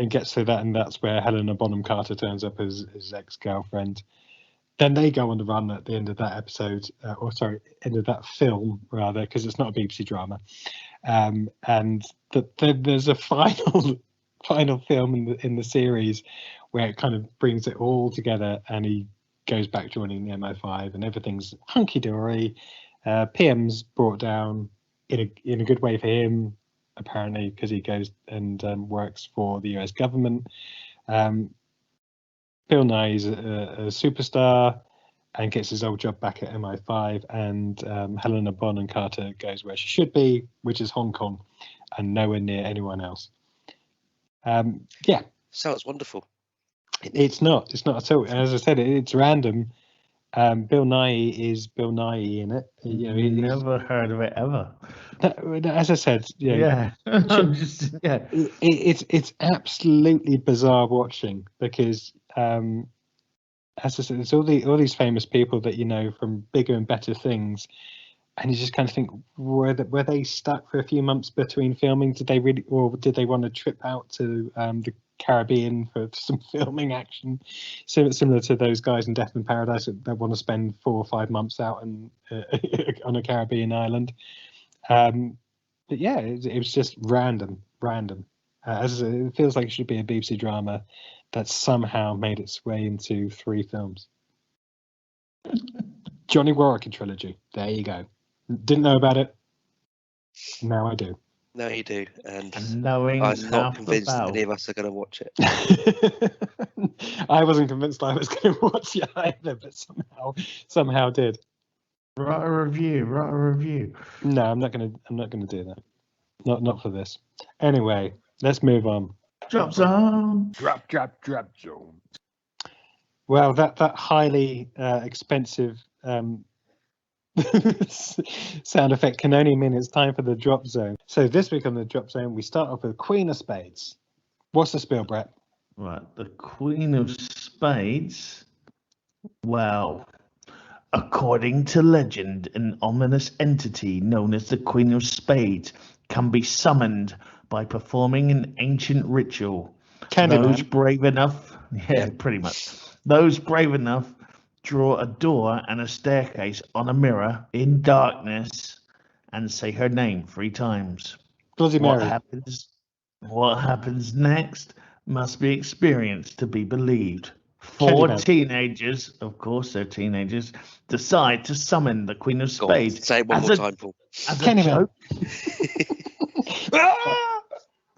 gets to that, and that's where Helena Bonham Carter turns up as his ex-girlfriend. Then they go on the run at the end of that episode, end of that film rather, because it's not a BBC drama. And there's a final film in the series where it kind of brings it all together, and he goes back joining the MI5, and everything's hunky dory. PM's brought down in a good way for him, apparently, because he goes and works for the US government. Bill Nye is a superstar and gets his old job back at MI5, and Helena Bonham Carter goes where she should be, which is Hong Kong, and nowhere near anyone else. Yeah. Sounds wonderful. It's not at all. As I said, it's random. Bill Nye is Bill Nye in it. You know, never heard of it ever. As I said, yeah. It's absolutely bizarre watching because, as I said, it's all these famous people that you know from bigger and better things, and you just kind of think, were they stuck for a few months between filming? Did they really, or did they want to trip out to the Caribbean for some filming action, similar to those guys in Death in Paradise that want to spend 4 or 5 months out on a Caribbean island? But yeah, it was just random. As I said, it feels like it should be a BBC drama that somehow made its way into 3 films. Johnny Worricker trilogy. There you go. Didn't know about it. Now I do. No, you do, and I'm not convinced that any of us are going to watch it. I wasn't convinced I was going to watch it either, but somehow did. Write a review. No, I'm not going to do that. Not for this. Anyway, let's move on. Drop zone. Drop zone. Well, that highly expensive sound effect can only mean it's time for the drop zone. So this week on the drop zone, we start off with Queen of Spades. What's the spiel, Brett? Right, the Queen of Spades. Well, according to legend, an ominous entity known as the Queen of Spades can be summoned by performing an ancient ritual. Those brave enough, pretty much. Those brave enough draw a door and a staircase on a mirror in darkness and say her name 3 times. Bloody Mary. What happens next must be experienced to be believed. 4 teenagers, of course they're teenagers, decide to summon the Queen of Spades. Say it one more time, Paul. As a joke.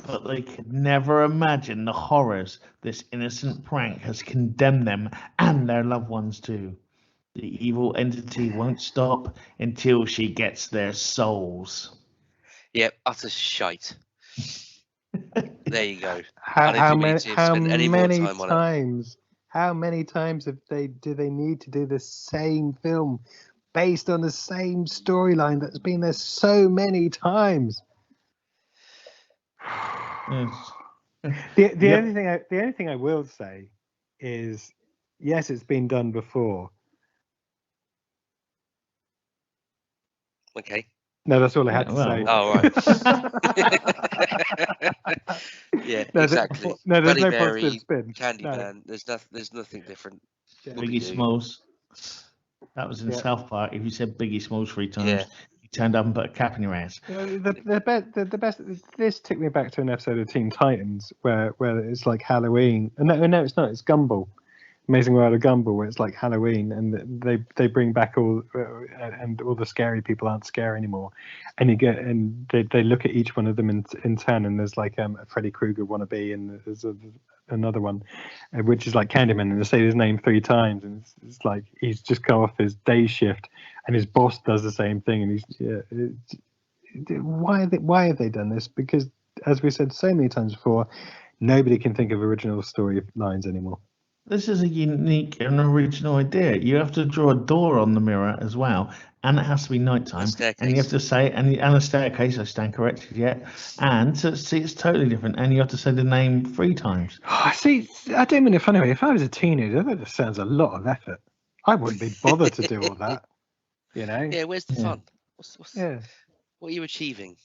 But they could never imagine the horrors this innocent prank has condemned them and their loved ones to. The evil entity won't stop until she gets their souls. Yep, utter shite. There you go. How many times do they need to do the same film based on the same storyline that's been there so many times? The only thing I will say is, yes, it's been done before. Okay. No, that's all I had to say. Oh, right. Yeah, exactly. There's no positive spin. Candyman. There's nothing different. Biggie Smalls. That was in South Park. If you said Biggie Smalls 3 times, you turned up and put a cap in your ass. The best. This took me back to an episode of Teen Titans where it's like Halloween. No, it's not. It's Gumball. Amazing World of Gumball, where it's like Halloween, and they bring back all the scary people aren't scary anymore, and they look at each one of them in turn, and there's like a Freddy Krueger wannabe, and there's another one, which is like Candyman, and they say his name 3 times, and it's like he's just come off his day shift, and his boss does the same thing, and why have they done this? Because as we said so many times before, nobody can think of original storylines anymore. This is a unique and original idea. You have to draw a door on the mirror as well, and it has to be nighttime. And you have to say, and a staircase, I stand corrected yet. And so see, it's totally different. And you have to say the name 3 times. See, I don't mean it funny way. If I was a teenager, that just sounds a lot of effort. I wouldn't be bothered to do all that. You know? Yeah, where's the fun? What are you achieving?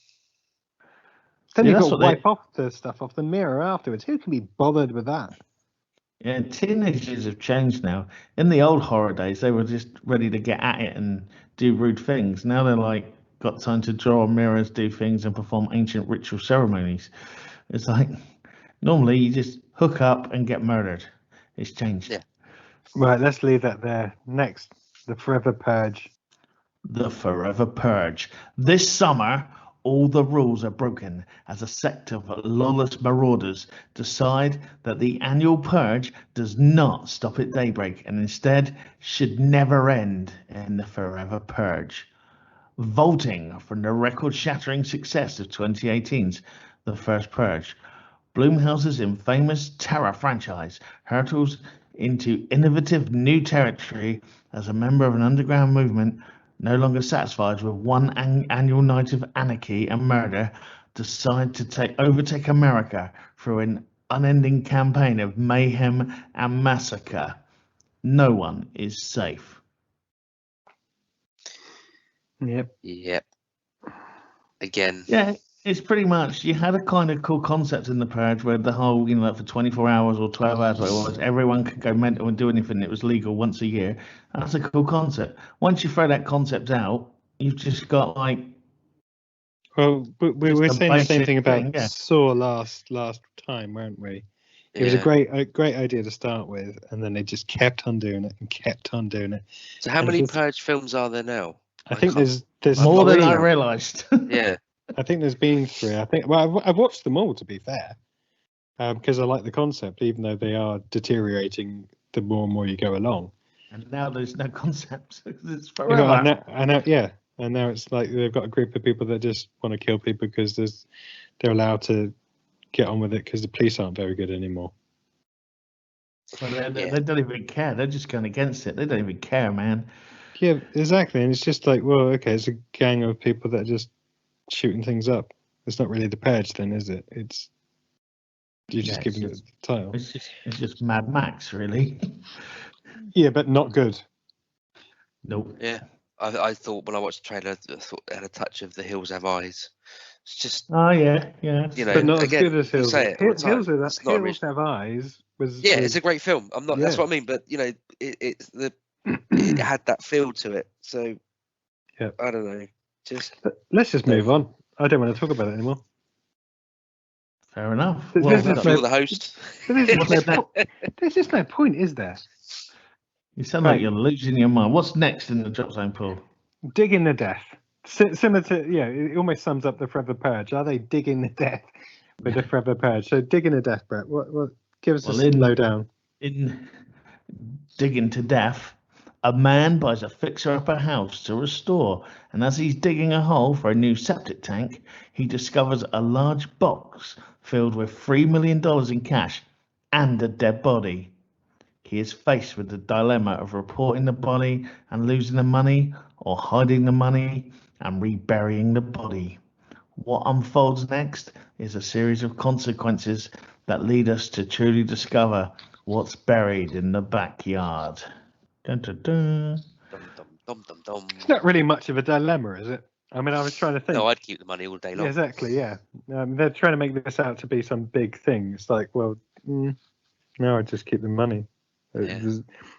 Then you've got to wipe off the stuff off the mirror afterwards. Who can be bothered with that? Yeah, teenagers have changed now. In the old horror days, they were just ready to get at it and do rude things. Now they're like, got time to draw mirrors, do things, and perform ancient ritual ceremonies. It's like, normally you just hook up and get murdered. It's changed. Yeah. Right, let's leave that there. Next, the Forever Purge. The Forever Purge. This summer, all the rules are broken as a sect of lawless marauders decide that the annual purge does not stop at daybreak and instead should never end in the Forever Purge. Vaulting from the record-shattering success of 2018's The First Purge, Blumhouse's infamous terror franchise hurtles into innovative new territory as a member of an underground movement no longer satisfied with one annual night of anarchy and murder, decide to overtake America through an unending campaign of mayhem and massacre. No one is safe. Yep. Again. Yeah, it's pretty much, you had a kind of cool concept in the Purge where the whole, like for 24 hours or 12 hours, whatever it was, everyone could go mental and do anything. It was legal once a year. That's a cool concept. Once you throw that concept out, you've just got like. Well, but we were saying the same thing about yeah. Saw last time, weren't we? It was a great idea to start with, and then they just kept on doing it and kept on doing it. So how many Purge films are there now? I think there's more than I three. realised. Yeah. I think there's been 3. I think. Well, I've watched them all, to be fair, because I like the concept, even though they are deteriorating the more and more you go along. And now there's no concept. It's forever. And now it's like they've got a group of people that just want to kill people because they're allowed to get on with it because the police aren't very good anymore. Well, they don't even care. They're just going against it. They don't even care, man. Yeah, exactly. And it's just like, well, okay, it's a gang of people that are just shooting things up. It's not really the Purge, then, is it? It's you just giving it the title. It's just Mad Max, really. Yeah, but not good. Nope. Yeah. I thought when I watched the trailer, I thought it had a touch of The Hills Have Eyes. It's just. Oh yeah. You know, but not again, as good as Hills. Hills Hills Have Eyes was. Yeah, it's a great film. I'm not. Yeah. That's what I mean. But it had that feel to it. So. Yeah. I don't know. Let's just move on. I don't want to talk about it anymore. Fair enough. Well, you're the host. There's just no point, is there? You sound like you're losing your mind. What's next in the drop zone pool? Digging the death. Similar to, it almost sums up the Forever Purge. Are they digging the death with the Forever Purge? So digging the death, Brett. What give us a lowdown. In Digging to Death, a man buys a fixer-upper house to restore, and as he's digging a hole for a new septic tank, he discovers a large box filled with $3 million in cash and a dead body. He is faced with the dilemma of reporting the body and losing the money, or hiding the money and reburying the body. What unfolds next is a series of consequences that lead us to truly discover what's buried in the backyard. Dun, dun, dun. It's not really much of a dilemma, is it? I mean, I was trying to think. No, I'd keep the money all day long. Yeah, exactly, yeah. They're trying to make this out to be some big thing. It's like, well, no, I'd just keep the money. Yeah.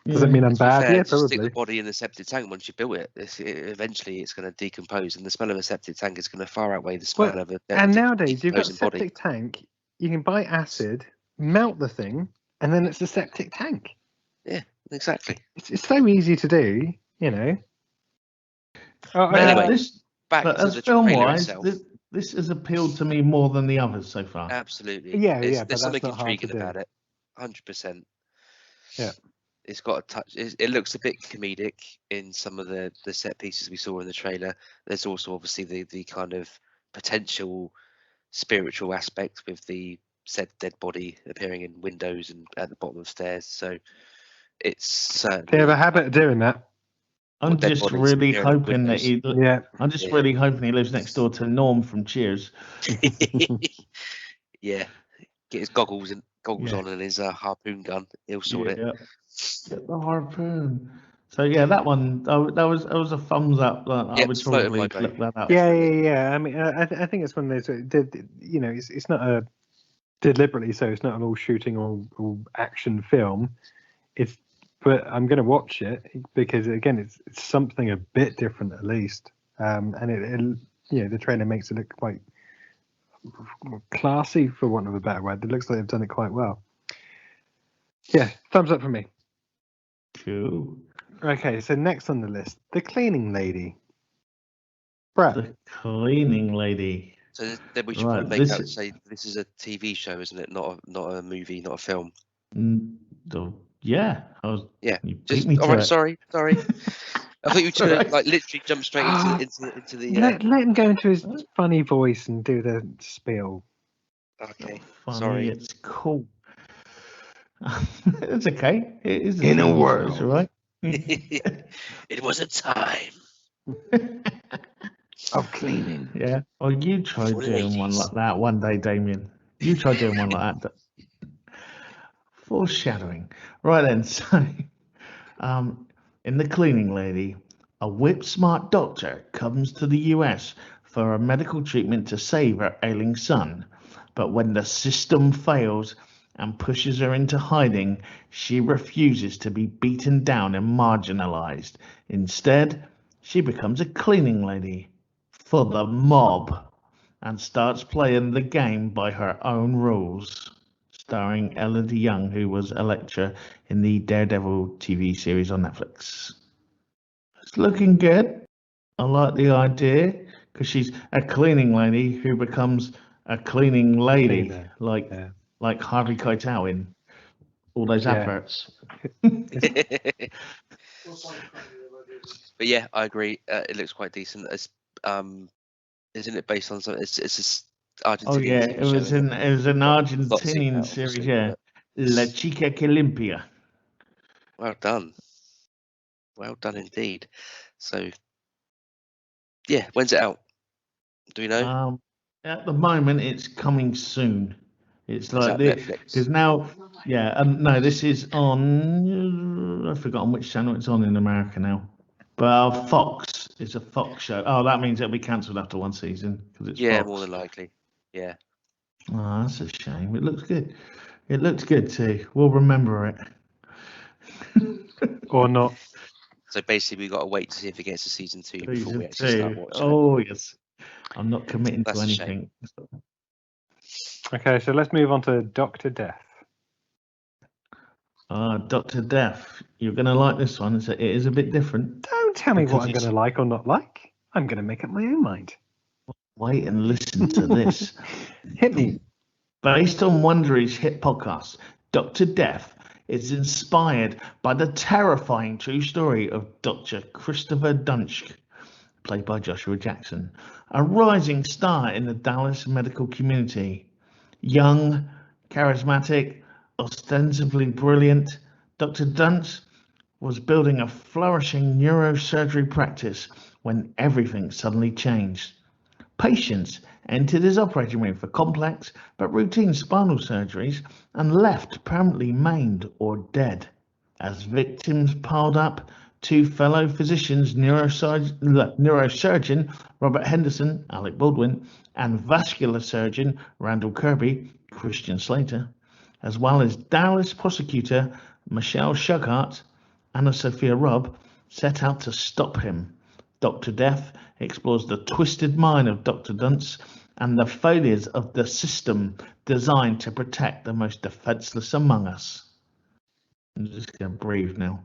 Does it mean I'm bad? Yeah, probably. Stick the body in the septic tank once you build it. Eventually, it's going to decompose, and the smell of a septic tank is going to far outweigh the smell of a And nowadays, you've got a septic tank. You can buy acid, melt the thing, and then it's a septic tank. Yeah, exactly. It's so easy to do, Anyway, back to the trailer itself. This has appealed to me more than the others so far. Absolutely. Yeah. There's something intriguing about it. 100%. Yeah. It's got a touch. It looks a bit comedic in some of the set pieces we saw in the trailer. There's also obviously the kind of potential spiritual aspect with the said dead body appearing in windows and at the bottom of stairs. So it's certainly. They have a habit of doing that. I'm just really hoping that he. Yeah. I'm just really hoping he lives next door to Norm from Cheers. Yeah. Get his goggles on and his harpoon gun. He'll sort it. Get the harpoon. So that one that was a thumbs up. I would probably look that up. Yeah. I mean, I think it's one of those. It's not a deliberately so. It's not an all shooting or action film. But I'm going to watch it because again, it's something a bit different at least. And the trailer makes it look quite classy, for want of a better word. It looks like they've done it quite well. Yeah, thumbs up for me. Cool. Okay, so next on the list, The Cleaning Lady. Brett. The cleaning lady. So then we should Right, probably make this out is- say this is a TV show, isn't it? Not a movie, not a film. Yeah, Yeah. you beat Just me all to right. it. Sorry. I thought you were just gonna Alright. like literally jump straight into the. Let him go into his funny voice and do the spiel. Okay. Funny, Sorry. it's cool. It's okay. It is In a TV show, world. it's all right. It was a time. Of cleaning. Yeah. Well, you try For doing one ladies. like that one day, Damien. You try doing one like that. Foreshadowing. Right then. So, in The Cleaning Lady, a whip-smart doctor comes to the US for a medical treatment to save her ailing son. But when the system fails and pushes her into hiding, she refuses to be beaten down and marginalized. Instead, she becomes a cleaning lady for the mob and starts playing the game by her own rules. Starring Elodie Young, who was Elektra in the Daredevil TV series on Netflix. It's looking good. I like the idea because she's a cleaning lady who becomes a cleaning lady, Cleaner, like yeah. like Harvey Keitel in all those Yeah. adverts. But yeah, I agree. It looks quite decent. It's isn't it based on something? It's this Argentinian Oh yeah, TV it show, was isn't an Not seen Argentinian that, series. obviously, Yeah, but La Chica que Limpia. well done. Well done indeed. So yeah, when's it out? Do we know? At the moment, it's coming soon. It's It's like out this Netflix. because now, yeah, no, this is on. I've forgotten which channel it's on in America now. But Fox. It's a Fox show. Oh, that means it'll be cancelled after one season because it's Yeah, Fox. more than likely. Yeah. Oh, that's a shame. It looks good. It looks good too. We'll remember it. Or not. So basically, we've got to wait to see if it gets to season 2 before we Season actually start 2. watching it. Oh yes. I'm not committing That's to a shame. anything. Okay, so let's move on to Dr. Death. Dr. Death. You're going to like this one. It is a bit different. Don't tell me Because what I'm it's- going to like or not like. I'm going to make up my own mind. Wait and listen to this. Hit me. Based on Wondery's hit podcast, Dr. Death is inspired by the terrifying true story of Dr. Christopher Dunst, played by Joshua Jackson, a rising star in the Dallas medical community. Young, charismatic, ostensibly brilliant, Dr. Dunst was building a flourishing neurosurgery practice when everything suddenly changed. Patients entered his operating room for complex but routine spinal surgeries and left permanently maimed or dead. As victims piled up, two fellow physicians, neurosurgeon Robert Henderson, Alec Baldwin, and vascular surgeon Randall Kirby, Christian Slater, as well as Dallas prosecutor Michelle Shughart, Anna Sophia Robb, set out to stop him. Dr. Death explores the twisted mind of Dr. Dunst and the failures of the system designed to protect the most defenseless among us. I'm just going to breathe now.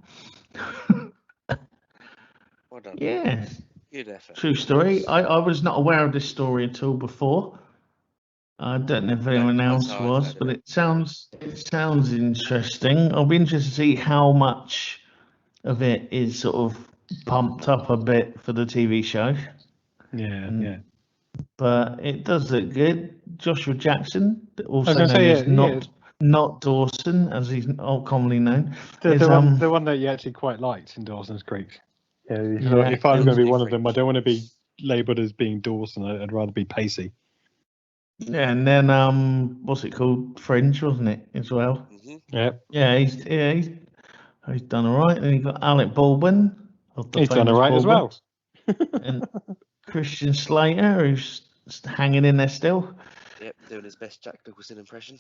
Well done. Yeah, Good effort. true story. I was not aware of this story at all before. I don't know if anyone else I've was, heard of but it. it sounds interesting. I'll be interested to see how much of it is sort of pumped up a bit for the TV show. Yeah. But it does look good. Joshua Jackson, also gonna known say, as yeah. not Dawson, as he's commonly known. The one that you actually quite liked in Dawson's Creek. Yeah, if I was going to be one of them, I don't want to be labelled as being Dawson. I'd rather be Pacey. Yeah, and then what's it called? Fringe, wasn't it, as well? Mm-hmm. Yeah, He's done all right. And you got Alec Baldwin of the he's done all right as well. and Christian Slater, who's hanging in there still. Yep, doing his best Jack Nicholson impression.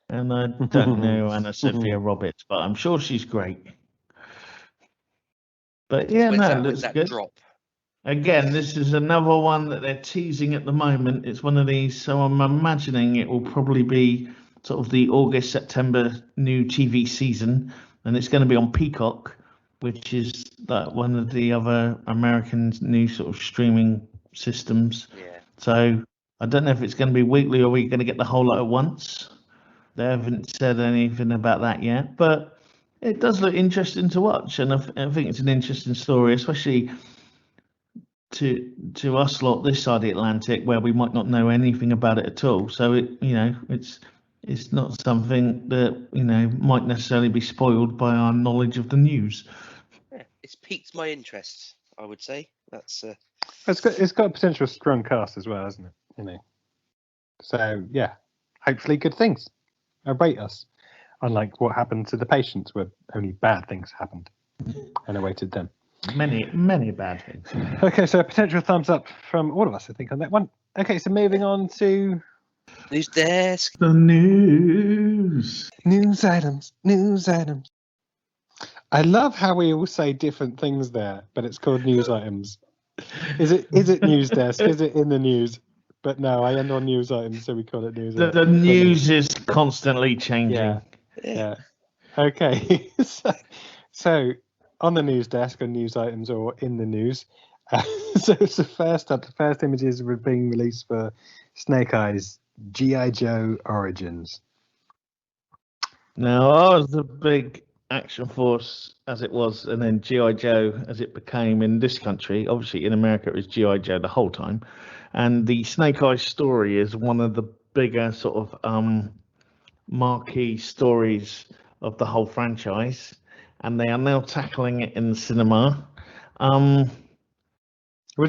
And I don't know Anna Sophia Roberts, but I'm sure she's great. But yeah, it looks good. Drop? Again, this is another one that they're teasing at the moment. It's one of these, so I'm imagining it will probably be sort of the August, September new TV season, and it's going to be on Peacock, which is like one of the other American new sort of streaming systems. Yeah. So I don't know if it's going to be weekly or we're going to get the whole lot at once. They haven't said anything about that yet, but it does look interesting to watch, and I think it's an interesting story, especially to us lot this side of the Atlantic, where we might not know anything about it at all. So it's not something that might necessarily be spoiled by our knowledge of the news. Yeah, it's piqued my interest, I would say. That's It's got a potential strong cast as well, hasn't it? So yeah, hopefully good things await us. Unlike what happened to the patients, where only bad things happened and awaited them. Many bad things. Okay, so a potential thumbs up from all of us, I think, on that one. Okay, so moving on to news desk. The news. News items. I love how we all say different things there, but it's called news items. Is it news desk? Is it in the news? But no, I end on news items, so we call it news items. The news is constantly changing. Yeah. Okay. so on the news desk, on news items, or in the news. So it's the first images were being released for Snake Eyes G.I. Joe Origins. Now, I was the big Action Force as it was, and then G.I. Joe as it became in this country. Obviously, in America, it was G.I. Joe the whole time. And the Snake Eyes story is one of the bigger sort of marquee stories of the whole franchise. And they are now tackling it in the cinema. What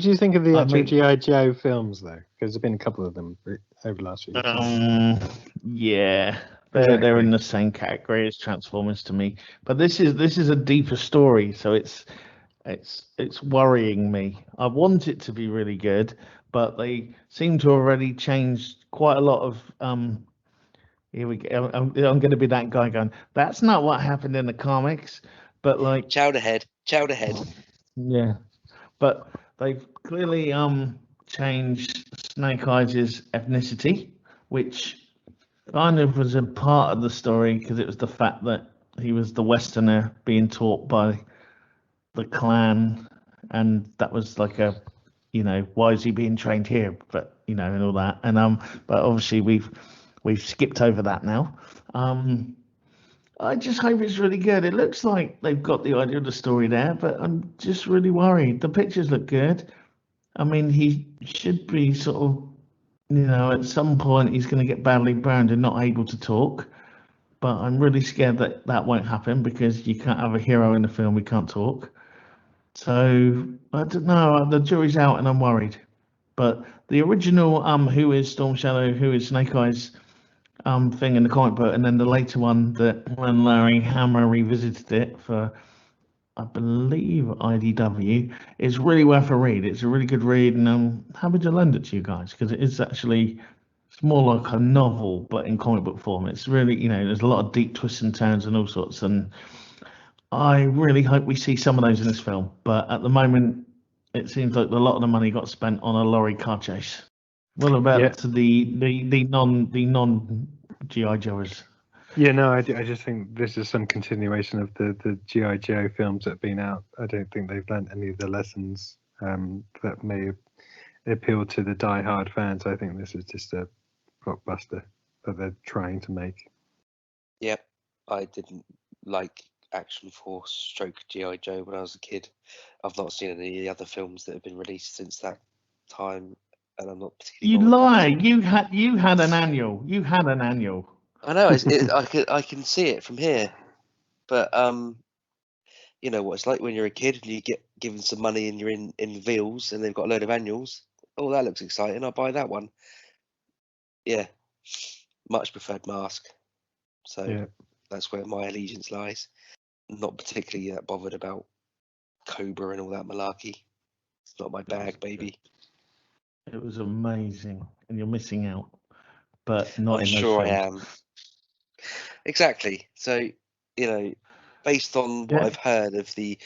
do you think of the actual G.I. Joe films, though? Because there's been a couple of them over the last few years. Yeah, they're in the same category as Transformers to me. But this is a deeper story, so it's worrying me. I want it to be really good, but they seem to already changed quite a lot of. Here we go. I'm going to be that guy going, that's not what happened in the comics, but like. Chowed ahead. Yeah, but they've clearly changed Snake Eyes' ethnicity, which kind of was a part of the story because it was the fact that he was the Westerner being taught by the clan, and that was like a, why is he being trained here? But and all that, and but obviously we've skipped over that now. I just hope it's really good. It looks like they've got the idea of the story there, but I'm just really worried. The pictures look good. I mean, he should be sort of, at some point he's going to get badly burned and not able to talk. But I'm really scared that won't happen because you can't have a hero in the film who can't talk. So I don't know. The jury's out and I'm worried. But the original Who is Storm Shadow, Who is Snake Eyes thing in the comic book, and then the later one that when Larry Hammer revisited it for, I believe, IDW, is really worth a read. It's a really good read, and I'm happy to lend it to you guys because it is actually, it's more like a novel but in comic book form. It's really, there's a lot of deep twists and turns and all sorts, and I really hope we see some of those in this film. But at the moment, it seems like a lot of the money got spent on a lorry car chase. What about the non G.I. Joes? Yeah, no, I just think this is some continuation of the G.I. Joe films that have been out. I don't think they've learned any of the lessons that may appeal to the die-hard fans. I think this is just a blockbuster that they're trying to make. Yep, I didn't like Action Force stroke G.I. Joe when I was a kid. I've not seen any of the other films that have been released since that time. And I'm not particularly. You lie. You had an annual. You had an annual. I know. I can see it from here, but you know what it's like when you're a kid and you get given some money and you're in Veals and they've got a load of annuals. Oh, that looks exciting. I'll buy that one. Yeah, much preferred Mask. So that's where my allegiance lies. Not particularly that bothered about Cobra and all that malarkey. It's not my bag, baby. It was amazing, and you're missing out. But not I'm in those sure films. I am. Exactly. So, based on what I've heard of I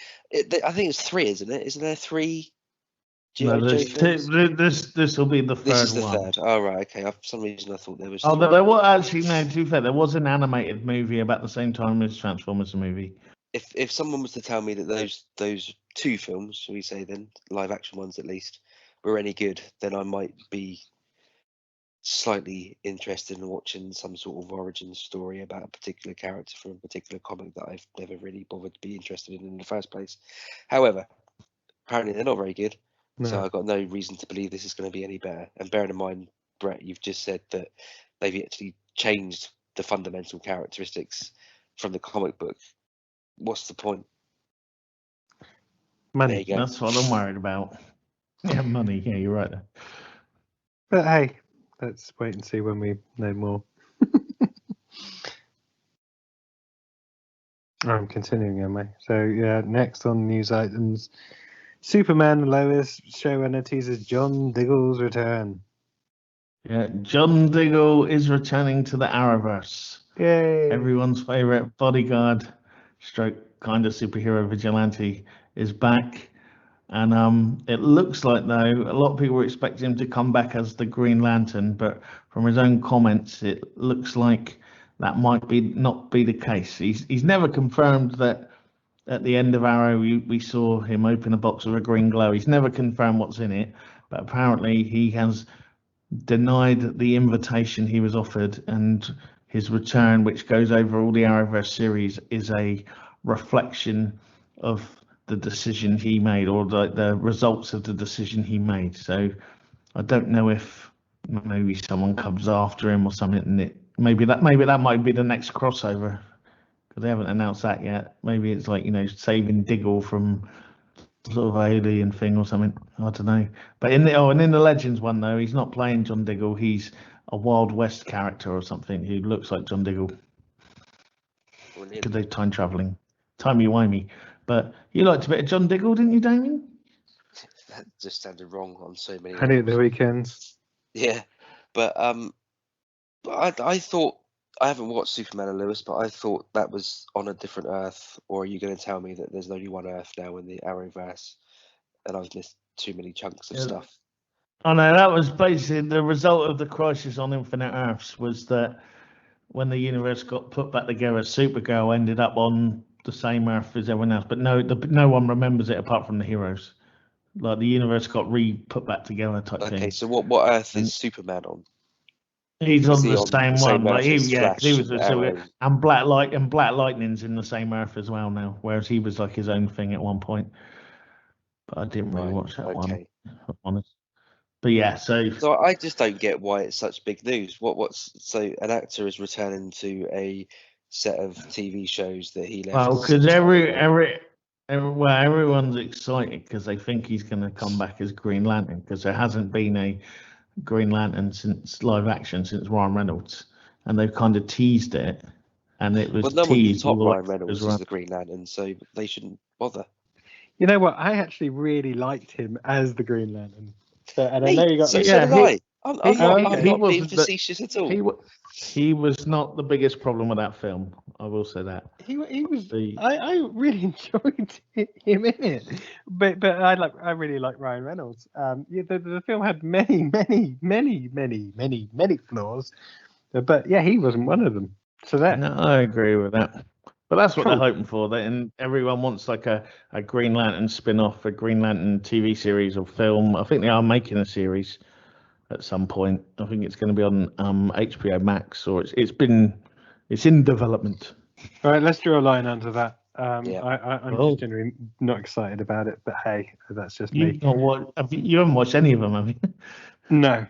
think it's 3, isn't it? Isn't there 3 G.I. Joe films? This will be the third one. This is the third. Oh, right. Okay. For some reason, I thought there was. Oh, there was actually, no, to be fair, there was an animated movie about the same time as Transformers the movie. If someone was to tell me that those 2 films, shall we say then, live action ones at least, were any good, then I might be slightly interested in watching some sort of origin story about a particular character from a particular comic that I've never really bothered to be interested in the first place. However, apparently they're not very good, so No. I've got no reason to believe this is going to be any better. And bearing in mind, Brett, you've just said that they've actually changed the fundamental characteristics from the comic book. What's the point? Money. There you go. That's what I'm worried about. Yeah, money. Yeah, you're right there. But hey, let's wait and see when we know more. I'm continuing, am I? So yeah, next on news items, Superman and Lois showrunner teases John Diggle's return. Yeah, John Diggle is returning to the Arrowverse. Yay! Everyone's favorite bodyguard, stroke kind of superhero vigilante, is back. And it looks like, though, a lot of people were expecting him to come back as the Green Lantern, but from his own comments, it looks like that might not be the case. He's never confirmed that at the end of Arrow we saw him open a box of a green glow. He's never confirmed what's in it, but apparently he has denied the invitation he was offered, and his return, which goes over all the Arrowverse series, is a reflection of the decision he made, or the results of the decision he made. So I don't know if maybe someone comes after him or something, and maybe that might be the next crossover, because they haven't announced that yet. Maybe it's like, saving Diggle from sort of alien thing or something. I don't know. But in the Legends one, though, he's not playing John Diggle. He's a Wild West character or something who looks like John Diggle. Because they're time traveling, timey-wimey. But you liked a bit of John Diggle, didn't you, Damian? That just sounded wrong on so many Honey at the levels. weekends. Yeah, but I thought, I haven't watched Superman and Lois, but I thought that was on a different Earth. Or are you going to tell me that there's only one Earth now in the Arrowverse, and I've missed too many chunks of stuff? Oh no, that was basically the result of the Crisis on Infinite Earths, was that when the universe got put back together, Supergirl ended up on the same Earth as everyone else, but no one remembers it apart from the heroes. Like, the universe got put back together type thing. Okay, so what Earth is Superman on? He's on the on same the same one, Earth like as he Flash was and so, Arrow? and Black Lightning's in the same Earth as well now, whereas he was like his own thing at one point. But I didn't really Right, watch that one, okay. if I'm honest. But yeah, so I just don't get why it's such big news. So an actor is returning to a set of TV shows that he left. well, because everyone's excited because they think he's going to come back as Green Lantern, because there hasn't been a Green Lantern since live action since Ryan Reynolds, and they've kind of teased it, and it was Well, no one can teased all top the way Ryan Reynolds as the Green Lantern, so they shouldn't bother. You know what? I actually really liked him as the Green Lantern. And I know you got. So did I. I'm not being wasn't facetious at all. He was not the biggest problem with that film. I will say that. He was. I really enjoyed him in it, but I really like Ryan Reynolds. The film had many flaws, but yeah, he wasn't one of them. So that. No, I agree with that. But that's what Cool. they're hoping for. And everyone wants like a Green Lantern spin-off, a Green Lantern TV series or film. I think they are making a series at some point. I think it's going to be on HBO Max, or it's in development. All right, let's draw a line under that. Yeah. I'm just genuinely not excited about it, but hey, that's just me. You haven't watched any of them, have you? No.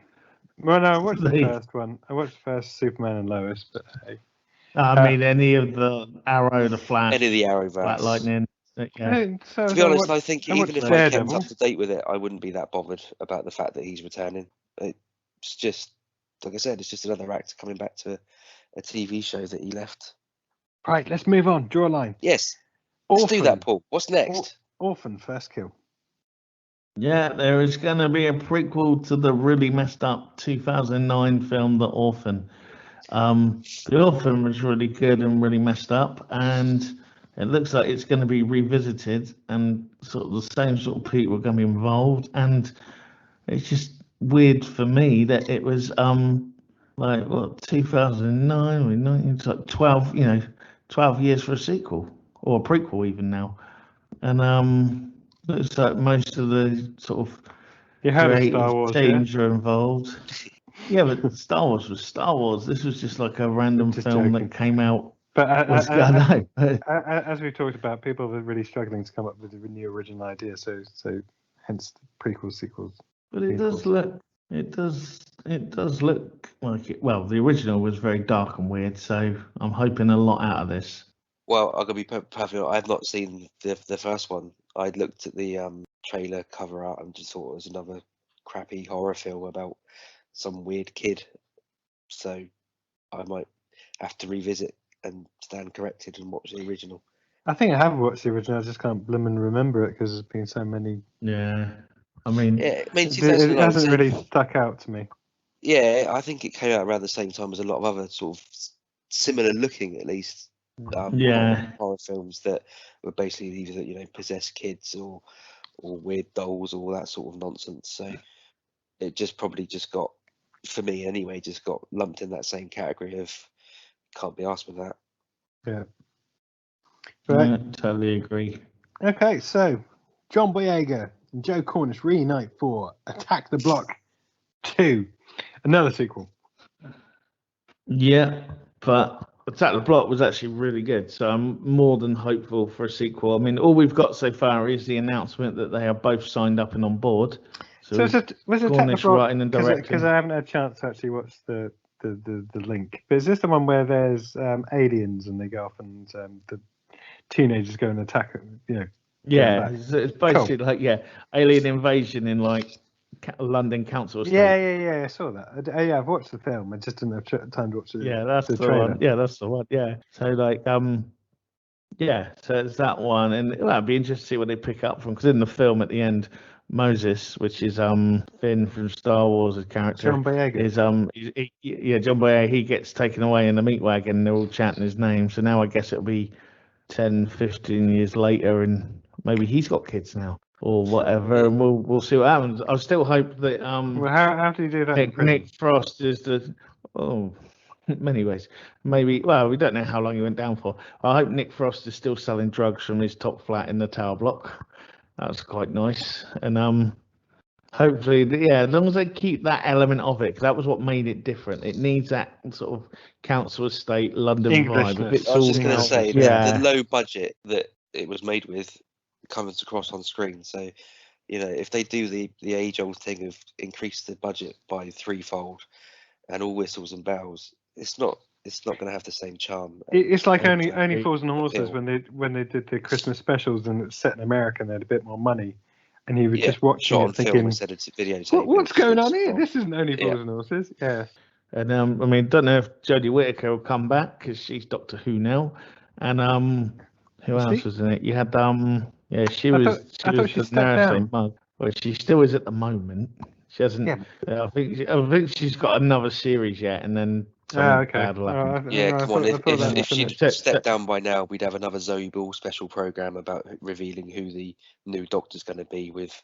Well, no, I watched the first one. I watched the first Superman and Lois, but hey. I mean, any of the Arrow, the Flash, any of the Arrowverse, Black Lightning. Yeah. To be honest, I think even if I kept up to date with it, I wouldn't be that bothered about the fact that he's returning. It's just, like I said, it's just another actor coming back to a TV show that he left. Right, let's move on. Draw a line. Yes. Let's do that, Paul. What's next? Orphan, first kill. Yeah, there is going to be a prequel to the really messed up 2009 film, The Orphan. The Orphan was really good and really messed up, and it looks like it's going to be revisited, and sort of the same sort of people are going to be involved. And it's just weird for me that it was 2009, it's like 12 years for a sequel or a prequel even now. And looks like most of the sort of You heard of creative Star Wars, teams are involved. Yeah, but Star Wars was Star Wars. This was just like a random Just film joking. that came out. But I know. as we talked about, people are really struggling to come up with a new original idea. So hence the prequels, sequels. But it does look. It does look like it. Well, the original was very dark and weird, so I'm hoping a lot out of this. Well, I'm gonna be perfect. I've not seen the first one. I looked at the trailer cover art and just thought it was another crappy horror film about some weird kid. So I might have to revisit and stand corrected and watch the original. I think I have watched the original. I just can't blimmin' remember it because there's been so many. Yeah, I mean, Yeah, I mean, It 2019. hasn't really stuck out to me. Yeah, I think it came out around the same time as a lot of other sort of similar looking, at least, Yeah. horror films that were basically either possessed kids or weird dolls or all that sort of nonsense. So it just probably just got, for me anyway, just got lumped in that same category of can't be asked with that. Yeah. Right. Yeah, totally agree. Okay, so John Boyega and Joe Cornish reunite for Attack the Block 2, another sequel. Yeah, but Attack the Block was actually really good, so I'm more than hopeful for a sequel. I mean, all we've got so far is the announcement that they are both signed up and on board. So was Attack the Cornish Block, writing and directing. because I haven't had a chance to actually watch the link. But is this the one where there's aliens and they go off and the teenagers go and attack it? Yeah, it's basically like alien invasion in like London council estate. Yeah, I saw that. I've watched the film. I just didn't have time to watch it. Yeah, that's the trailer. one. Yeah, that's the one. Yeah. So like so it's that one, and it'd be interesting to see what they pick up from, because in the film at the end, Moses, which is Finn from Star Wars' character, John Boyega. is John Boyega. He gets taken away in the meat wagon, and they're all chanting his name. So now I guess it'll be 10, 15 years later, and maybe he's got kids now or whatever, and we'll see what happens. I still hope that Well, how do you do that? Nick Frost is in many ways. Maybe, well, we don't know how long he went down for. I hope Nick Frost is still selling drugs from his top flat in the Tower Block. That's quite nice. And hopefully, as long as they keep that element of it, 'cause that was what made it different. It needs that sort of council estate London vibe. Englishness. If it's I was all just going to now- say, yeah. the low budget that it was made with comes across on screen. So, if they do the age-old thing of increase the budget by threefold and all whistles and bells, it's not going to have the same charm. It's like only Exactly. Fools and Horses when they did the Christmas specials and it's set in America and they had a bit more money, and he was just watching shot on it film thinking, instead of videotape. what's going on here? It's This isn't only Fools and Horses. Yeah. And I mean, don't know if Jodie Whittaker will come back because she's Doctor Who now. And who Was else she? was in it? You had she I was thought she the stepped nursing down. mug. Well, she still is at the moment. She hasn't. Yeah. I think she's got another series yet, and then Okay. bad will happen. Come on. If she'd finished. stepped down by now, we'd have another Zoe Ball special program about revealing who the new Doctor's going to be with.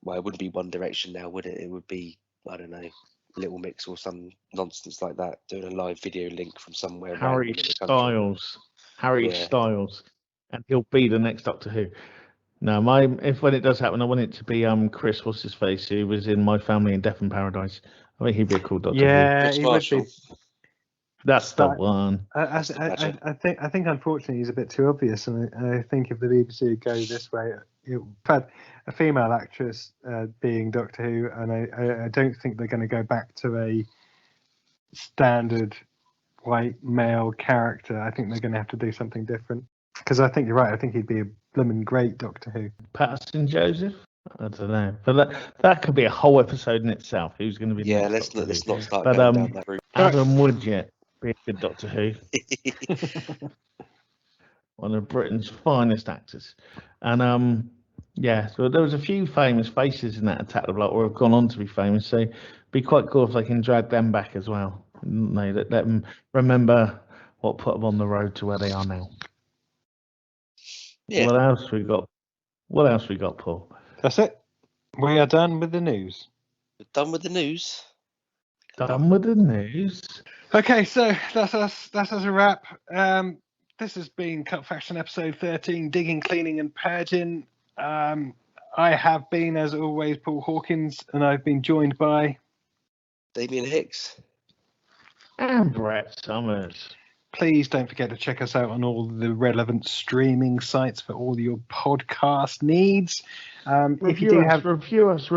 Well, it wouldn't be One Direction now, would it? It would be, I don't know, Little Mix or some nonsense like that, doing a live video link from somewhere. Harry random in the country. Styles. Harry Yeah. Styles, and he'll be the next Doctor Who. No, when it does happen, I want it to be Chris, what's his face, who was in My Family in Death in Paradise. I think he'd be a cool Doctor Who. Yeah, Chris he would Marshall. be. That's the But- one. I think unfortunately he's a bit too obvious, and I think if the BBC go this way, we've had a female actress being Doctor Who, and I don't think they're going to go back to a standard white male character. I think they're going to have to do something different. Because I think you're right. I think he'd be a blooming great Doctor Who. Patterson Joseph? I don't know, but that could be a whole episode in itself. Who's going to be? Yeah, the next let's Doctor Who. not start But, going down that route. Adam Woodgett be a good Doctor Who. One of Britain's finest actors, and so there was a few famous faces in that Attack the Block, or have gone on to be famous. So it'd be quite cool if they can drag them back as well. They let them remember what put them on the road to where they are now. Yeah. What else we got? Paul? That's it. We are done with the news. We're done with the news. Done with the news. Okay, so that's us. That's us a wrap. This has been Cut Faction episode 13, Digging, Cleaning, and Purging. I I have been, as always, Paul Hawkins, and I've been joined by Damian Hicks. And Brett Summers. Please don't forget to check us out on all the relevant streaming sites for all your podcast needs. If you do review us.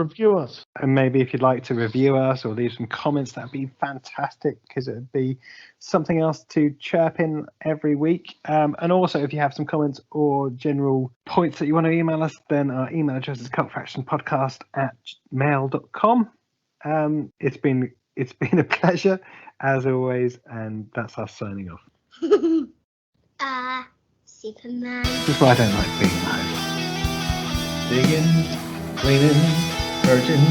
And maybe if you'd like to review us or leave some comments, that'd be fantastic, because it'd be something else to chirp in every week. And also, if you have some comments or general points that you want to email us, then our email address is cultfractionpodcast@mail.com. It's been a pleasure, as always, and that's us signing off. Superman. That's why I don't like being the host. Digging, cleaning, purging,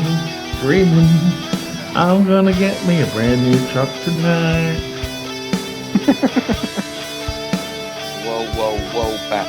dreaming. I'm gonna get me a brand new truck tonight. Whoa, whoa, whoa, back.